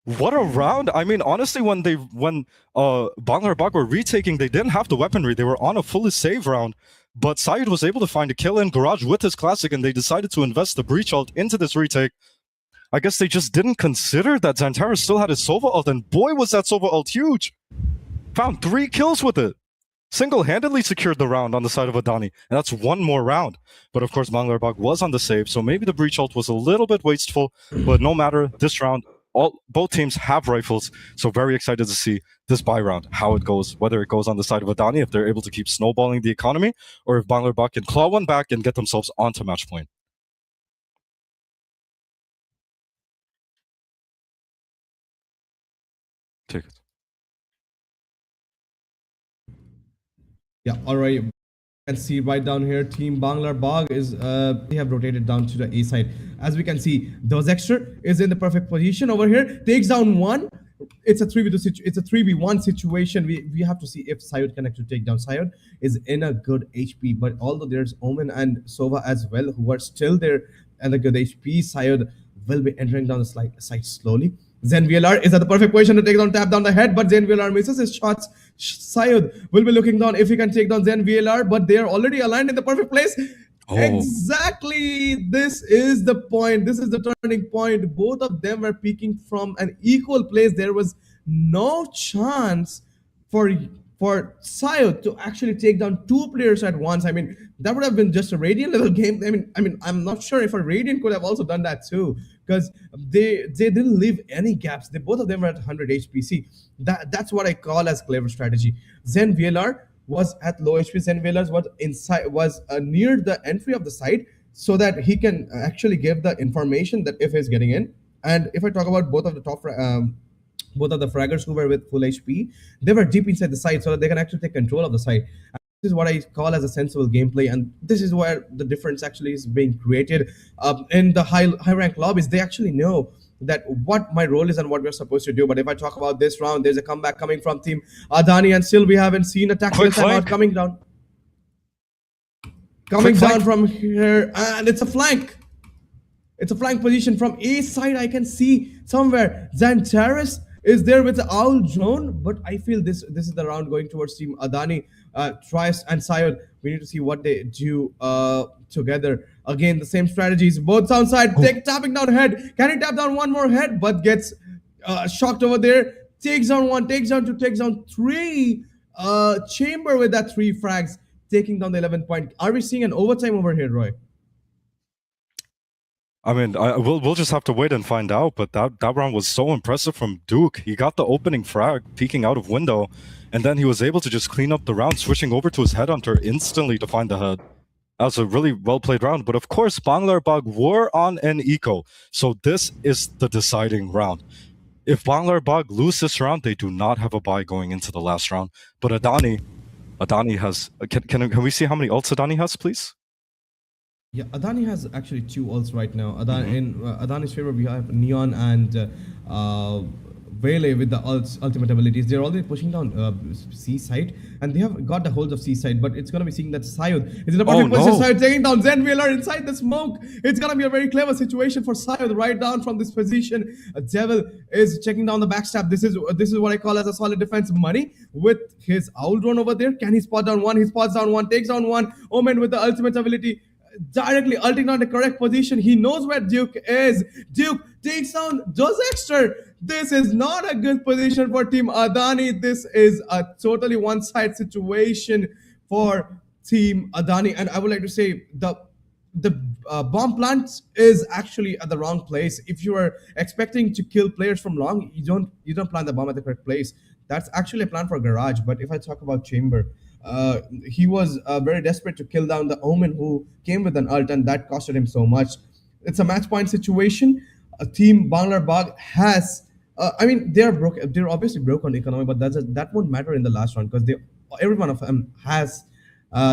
What a round. I mean, honestly, when Banglar Bag were retaking, they didn't have the weaponry. They were on a fully save round. But Sayed was able to find a kill in Garage with his classic, and they decided to invest the breach ult into this retake. I guess they just didn't consider that Xantaras still had his Sova ult, and boy was that Sova ult huge. Found 3 kills with it. Single-handedly secured the round on the side of Adani, and that's 1 more round. But of course, Banglar Bag was on the save, so maybe the breach ult was a little bit wasteful, but no matter, this round, both teams have rifles, so very excited to see this buy round, how it goes, whether it goes on the side of Adani, if they're able to keep snowballing the economy, or if Banglar Bag can claw one back and get themselves onto match point. Take it. Yeah, all right. You can see right down here, Team Banglar Bag is they have rotated down to the A side. As we can see, Dozexter is in the perfect position over here, takes down 1. It's a 3v1 situation. We have to see if Sayed can actually take down. Sayed is in a good HP, but although there's Omen and Sova as well, who are still there and a good HP, Sayed will be entering down the side slowly. Zen VLR is at the perfect position to tap down the head, but Zen VLR misses his shots. Sayed will be looking down if he can take down Zen VLR, but they are already aligned in the perfect place. Exactly. This is the point. This is the turning point. Both of them were peaking from an equal place. There was no chance for Sayed to actually take down 2 players at once. I mean, that would have been just a Radiant level game. I mean, I'm not sure if a Radiant could have also done that too, because they didn't leave any gaps. Both of them were at 100 HP. See, that's what I call as clever strategy. Zen VLR was at low HP. Zen VLR was near the entry of the site, so that he can actually give the information that if he's getting in. And if I talk about both of the both of the fraggers who were with full HP, they were deep inside the site, so that they can actually take control of the site. This is what I call as a sensible gameplay, and this is where the difference actually is being created. In the high rank lobbies, they actually know that what my role is and what we're supposed to do. But if I talk about this round, there's a comeback coming from Team Adani, and still we haven't seen a tactical timeout coming down. Coming down from here, and it's a flank. It's a flank position from A side. I can see somewhere Zantares is there with the owl drone, but I feel this is the round going towards Team Adani. Trice and Syed, we need to see what they do together. Again, the same strategies. Both sound side tapping down head. Can he tap down one more head? But gets shocked over there. Takes down one, takes down two, takes down three. Chamber with that 3 frags, taking down the 11 point. Are we seeing an overtime over here, Roy? I mean, we'll just have to wait and find out, but that round was so impressive from Duke. He got the opening frag, peeking out of window, and then he was able to just clean up the round, switching over to his headhunter instantly to find the head. That was a really well-played round, but of course, Banglar were on an eco, so this is the deciding round. If Banglar lose this round, they do not have a bye going into the last round. But Adani has... Can we see how many ults Adani has, please? Yeah, Adani has actually 2 ults right now. In Adani's favor, we have Neon and Vele with the ultimate abilities. They're already pushing down C side, and they have got the hold of C side, but it's going to be seeing that Syed is in a perfect position. Syed taking down Zen Wheeler inside the smoke. It's going to be a very clever situation for Syed right down from this position. Devil is checking down the backstab. This is what I call as a solid defense money with his owl drone over there. Can he spot down one? He spots down one, takes down one. Omen with the ultimate ability, directly ulting on the correct position. He knows where Duke is. Duke takes down Dozexter. This is not a good position for Team Adani. This is a totally one-side situation for Team Adani. And I would like to say the bomb plant is actually at the wrong place. If you are expecting to kill players from long, you don't plant the bomb at the correct place. That's actually a plan for Garage. But if I talk about Chamber, he was very desperate to kill down the Omen who came with an ult, and that costed him so much. It's a match point situation. Team Banglar has, I mean, they're broke. They're obviously broke on economy, but that won't matter in the last round because every one of them has.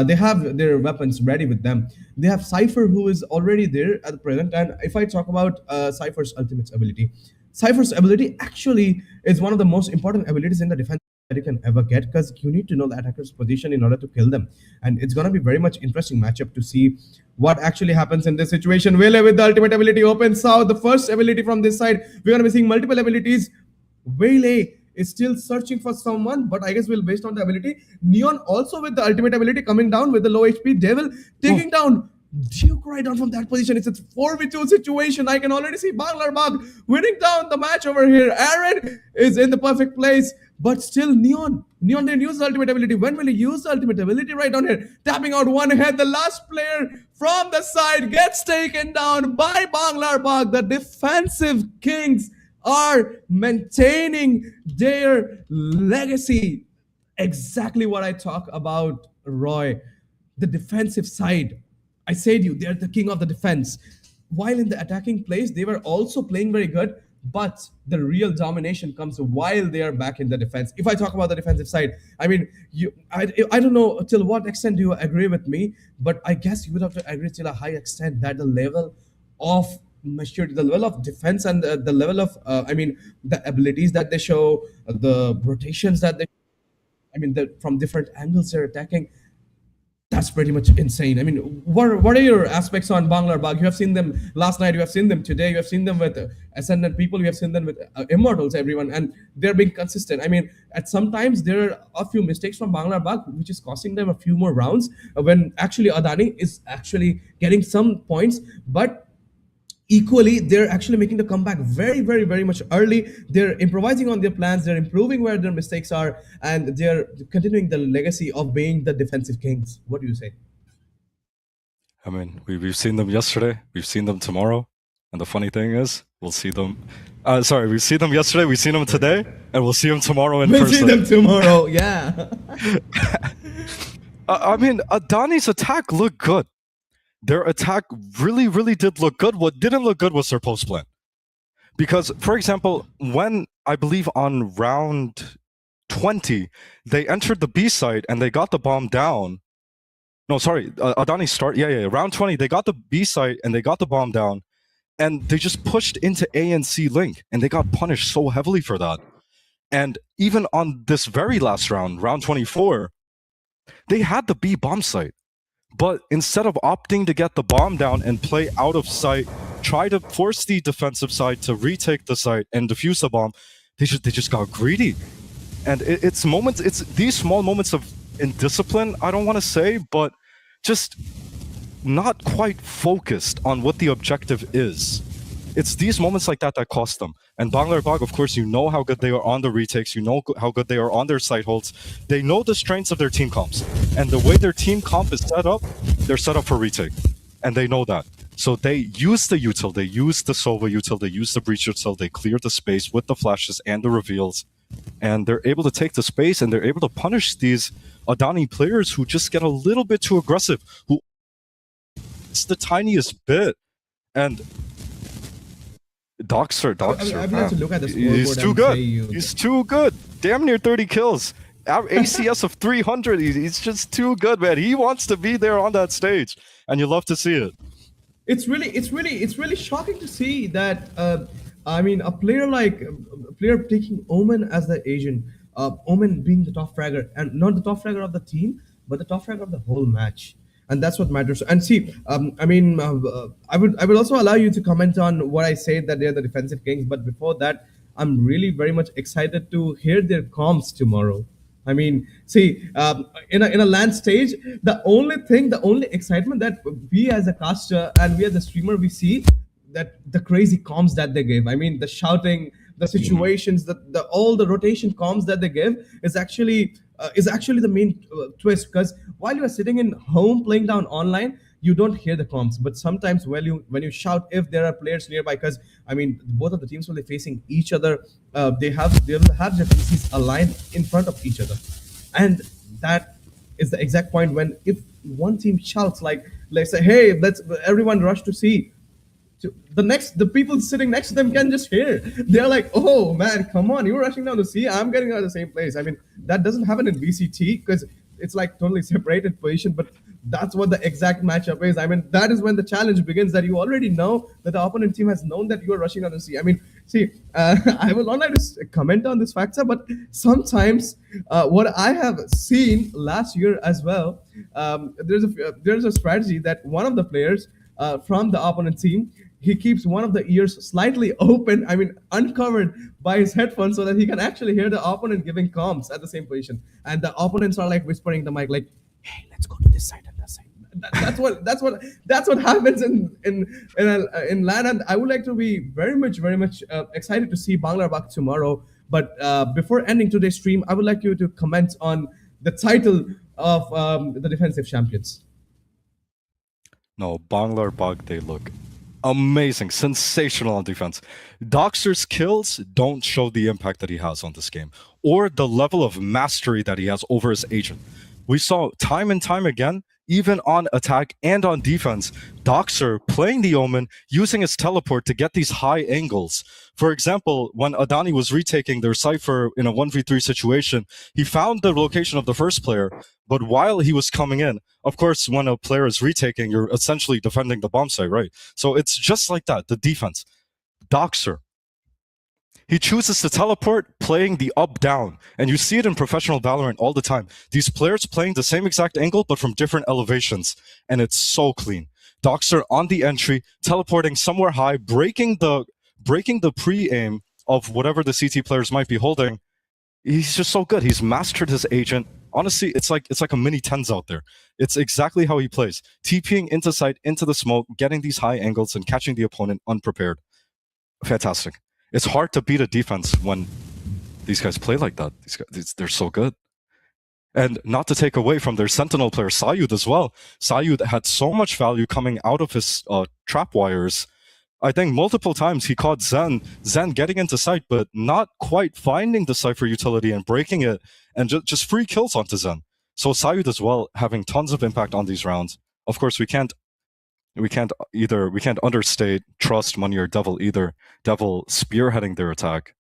They have their weapons ready with them. They have Cypher, who is already there at the present. And if I talk about Cypher's ultimate ability, Cypher's ability actually is one of the most important abilities in the defense that you can ever get, because you need to know the attacker's position in order to kill them. And it's going to be very much interesting matchup to see what actually happens in this situation. Wele with the ultimate ability opens out the first ability from this side. We're going to be seeing multiple abilities. Wele is still searching for someone, but I guess we'll based on the ability. Neon also with the ultimate ability coming down with the low HP. Devil taking down Duke right down from that position. It's a 4v2 situation. I can already see Banglar winning down the match over here. Aaron is in the perfect place, but still Neon didn't use the ultimate ability. When will he use the ultimate ability? Right down here, tapping out one head. The last player from the side gets taken down by Banglar. The defensive kings are maintaining their legacy. Exactly what I talk about, Roy. The defensive side. I said you, they're the king of the defense. While in the attacking place, they were also playing very good, but the real domination comes while they are back in the defense. If I talk about the defensive side, I mean, I don't know till what extent do you agree with me, but I guess you would have to agree till a high extent that the level of maturity, the level of defense, and the level of, the abilities that they show, the rotations that from different angles they're attacking, that's pretty much insane. I mean, what are your aspects on Banglar? You have seen them last night, you have seen them today, you have seen them with Ascendant people, you have seen them with Immortals, everyone, and they're being consistent. I mean, at sometimes there are a few mistakes from Banglar, which is costing them a few more rounds when actually Adani is actually getting some points, but equally, they're actually making the comeback very, very, very much early. They're improvising on their plans. They're improving where their mistakes are, and they're continuing the legacy of being the defensive kings. What do you say? I mean, we've seen them yesterday. We've seen them tomorrow. And the funny thing is, we'll see them... we've seen them yesterday, we've seen them today, and we'll see them tomorrow in person. We'll see them tomorrow, yeah. I mean, Adani's attack looked good. Their attack really, really did look good. What didn't look good was their post plan. Because, for example, when, I believe on round 20, they entered the B site and they got the bomb down. No, sorry, Adani start, round 20, they got the B site and they got the bomb down, and they just pushed into A and C link, and they got punished so heavily for that. And even on this very last round, round 24, they had the B bomb site. But instead of opting to get the bomb down and play out of sight try to force the defensive side to retake the site and defuse the bomb, they just got greedy. And it's these small moments of indiscipline, I don't want to say, but just not quite focused on what the objective is. It's these moments like that that cost them. And Banglar Bag, of course, you know how good they are on the retakes, you know how good they are on their site holds. They know the strengths of their team comps. And the way their team comp is set up, they're set up for retake. And they know that. So they use the util, they use the Sova util, they use the breach util, they clear the space with the flashes and the reveals. And they're able to take the space and they're able to punish these Adani players who just get a little bit too aggressive, who it's the tiniest bit. And Doxer, I've got to look at the scoreboard. he's too good. He's too good. Damn near 30 kills. ACS of 300. He's just too good, man. He wants to be there on that stage, and you love to see it. It's really shocking to see that. I mean, a player taking Omen as the agent, Omen being the top fragger, and not the top fragger of the team, but the top fragger of the whole match. And that's what matters. And see, I mean, I would also allow you to comment on what I said that they're the defensive kings. But before that, I'm really very much excited to hear their comms tomorrow. I mean, see, in a LAN stage, the only excitement that we as a caster and we as a streamer, we see that the crazy comms that they give. I mean, the shouting, the situations, the all the rotation comms that they give is actually the main twist. Because while you are sitting in home playing down online, you don't hear the comms. But sometimes when you shout, if there are players nearby, because I mean, both of the teams will be facing each other. They will have their PCs aligned in front of each other, and that is the exact point when if one team shouts like, let's say, hey, let's everyone rush to C. The people sitting next to them can just hear. They're like, oh man, come on, you're rushing down to C. I'm getting out of the same place. I mean, that doesn't happen in VCT because it's like totally separated position, but that's what the exact matchup is. I mean, that is when the challenge begins, that you already know that the opponent team has known that you are rushing on the C. I mean, see, I will not like to comment on this factor, but sometimes what I have seen last year as well, there's a strategy that one of the players from the opponent team, he keeps one of the ears slightly open, I mean, uncovered by his headphones so that he can actually hear the opponent giving comms at the same position. And the opponents are like whispering the mic, like, hey, let's go to this side and that side. That's what happens in LAN. And I would like to be very much excited to see Banglar Bak tomorrow. But before ending today's stream, I would like you to comment on the title of the defensive champions. No, Banglar Bag, they look amazing, sensational on defense. Doxer's kills don't show the impact that he has on this game, or the level of mastery that he has over his agent. We saw time and time again, even on attack and on defense, Doxer playing the Omen, using his teleport to get these high angles. For example, when Adani was retaking their Cypher in a 1v3 situation, he found the location of the first player, but while he was coming in, of course, when a player is retaking, you're essentially defending the bomb site, right? So it's just like that, the defense. Doxer, he chooses to teleport, playing the up-down. And you see it in professional Valorant all the time. These players playing the same exact angle, but from different elevations. And it's so clean. Doxer on the entry, teleporting somewhere high, breaking the pre-aim of whatever the CT players might be holding. He's just so good. He's mastered his agent. Honestly, it's like a mini tens out there. It's exactly how he plays. TPing into sight, into the smoke, getting these high angles, and catching the opponent unprepared. Fantastic. It's hard to beat a defense when these guys play like that. They're so good. And not to take away from their Sentinel player, Sayud, as well. Sayud had so much value coming out of his trap wires. I think multiple times he caught Zen getting into sight, but not quite finding the Cypher utility and breaking it, and just free kills onto Zen. So Sayud as well, having tons of impact on these rounds. Of course, we can't understate Trust, Money, or Devil either. Devil spearheading their attack.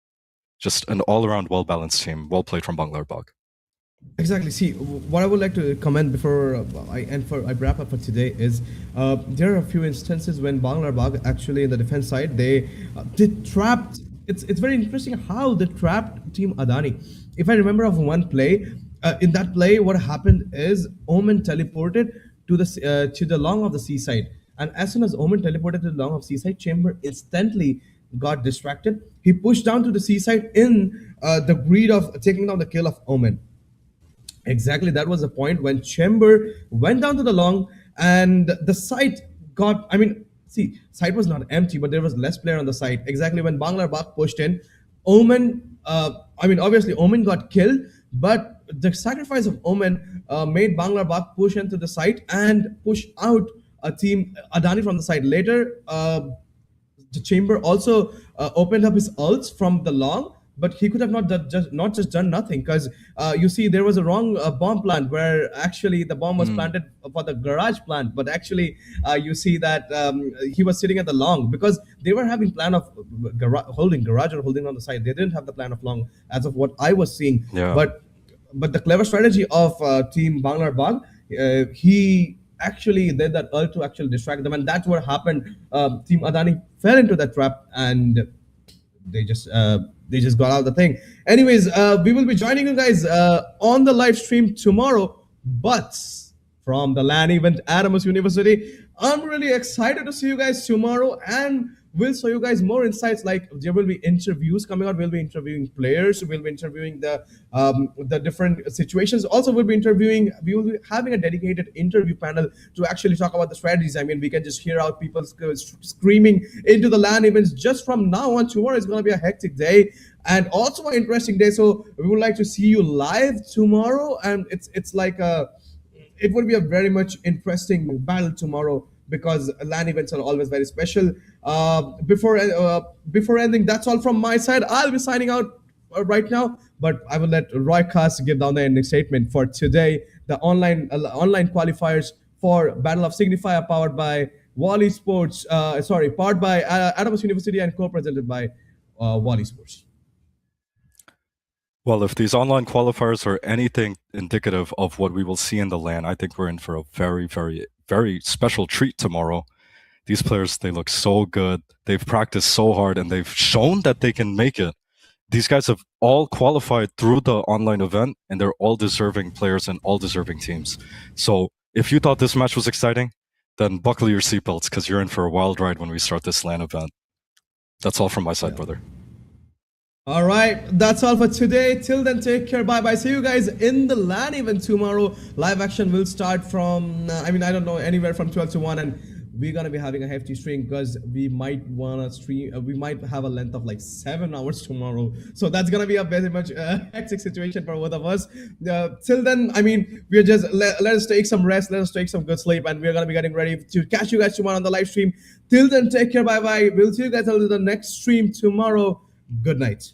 Just an all-around well-balanced team. Well played from Banglar Bag. Exactly. See, what I would like to comment before I wrap up for today is there are a few instances when Banglar Bag actually in the defense side they trapped. It's very interesting how they trapped Team Adani. If I remember of one play, in that play, what happened is Omen teleported to the long of the seaside, And as soon as Omen teleported to the long of seaside, Chamber instantly got distracted. He pushed down to the seaside in the greed of taking down the kill of Omen. Exactly, that was the point when Chamber went down to the long, and the site got. I mean, see, site was not empty, but there was less player on the site. Exactly when Banglar Bak pushed in, Omen. I mean, obviously Omen got killed, but the sacrifice of Omen made Banglar Bak push into the site and push out a team Adani from the site. Later, the chamber also opened up his ults from the long, but he could have not just done nothing, because you see there was a wrong bomb plant where actually the bomb was planted for the garage plant, but actually you see that he was sitting at the long because they were having plan of holding garage or holding on the side. They didn't have the plan of long as of what I was seeing. Yeah. But the clever strategy of team Banglar Bag, he actually did that ult to actually distract them, and that's what happened. Team Adani fell into that trap, and they just got out of the thing. Anyways, we will be joining you guys on the live stream tomorrow, but from the LAN event Adamas University. I'm really excited to see you guys tomorrow, and we'll show you guys more insights. Like there will be interviews coming out. We'll be interviewing players. We'll be interviewing the different situations. Also, we will be having a dedicated interview panel to actually talk about the strategies. I mean, we can just hear out people screaming into the LAN events just from now on. Tomorrow is going to be a hectic day and also an interesting day. So we would like to see you live tomorrow, and it's like it would be a very much interesting battle tomorrow because LAN events are always very special. Before ending, that's all from my side. I'll be signing out right now, but I will let Roy Cast give down the ending statement for today. The online qualifiers for Battle of Signifiya, powered by Esports. Powered by Adamas University and co-presented by Esports. Well, if these online qualifiers are anything indicative of what we will see in the LAN, I think we're in for a very, very, very special treat tomorrow. These players, they look so good. They've practiced so hard, and they've shown that they can make it. These guys have all qualified through the online event, and they're all deserving players and all deserving teams. So if you thought this match was exciting, then buckle your seatbelts, because you're in for a wild ride when we start this LAN event. That's all from my side, brother. All right, that's all for today. Till then, take care. Bye-bye. See you guys in the LAN event tomorrow. Live action will start from, I don't know, anywhere from 12 to 1. And we're going to be having a hefty stream because we might want to stream. We might have a length of like 7 hours tomorrow. So that's going to be a very much hectic situation for both of us. Till then, we're just, let us take some rest. Let us take some good sleep. And we're going to be getting ready to catch you guys tomorrow on the live stream. Till then, take care. Bye-bye. We'll see you guys on the next stream tomorrow. Good night.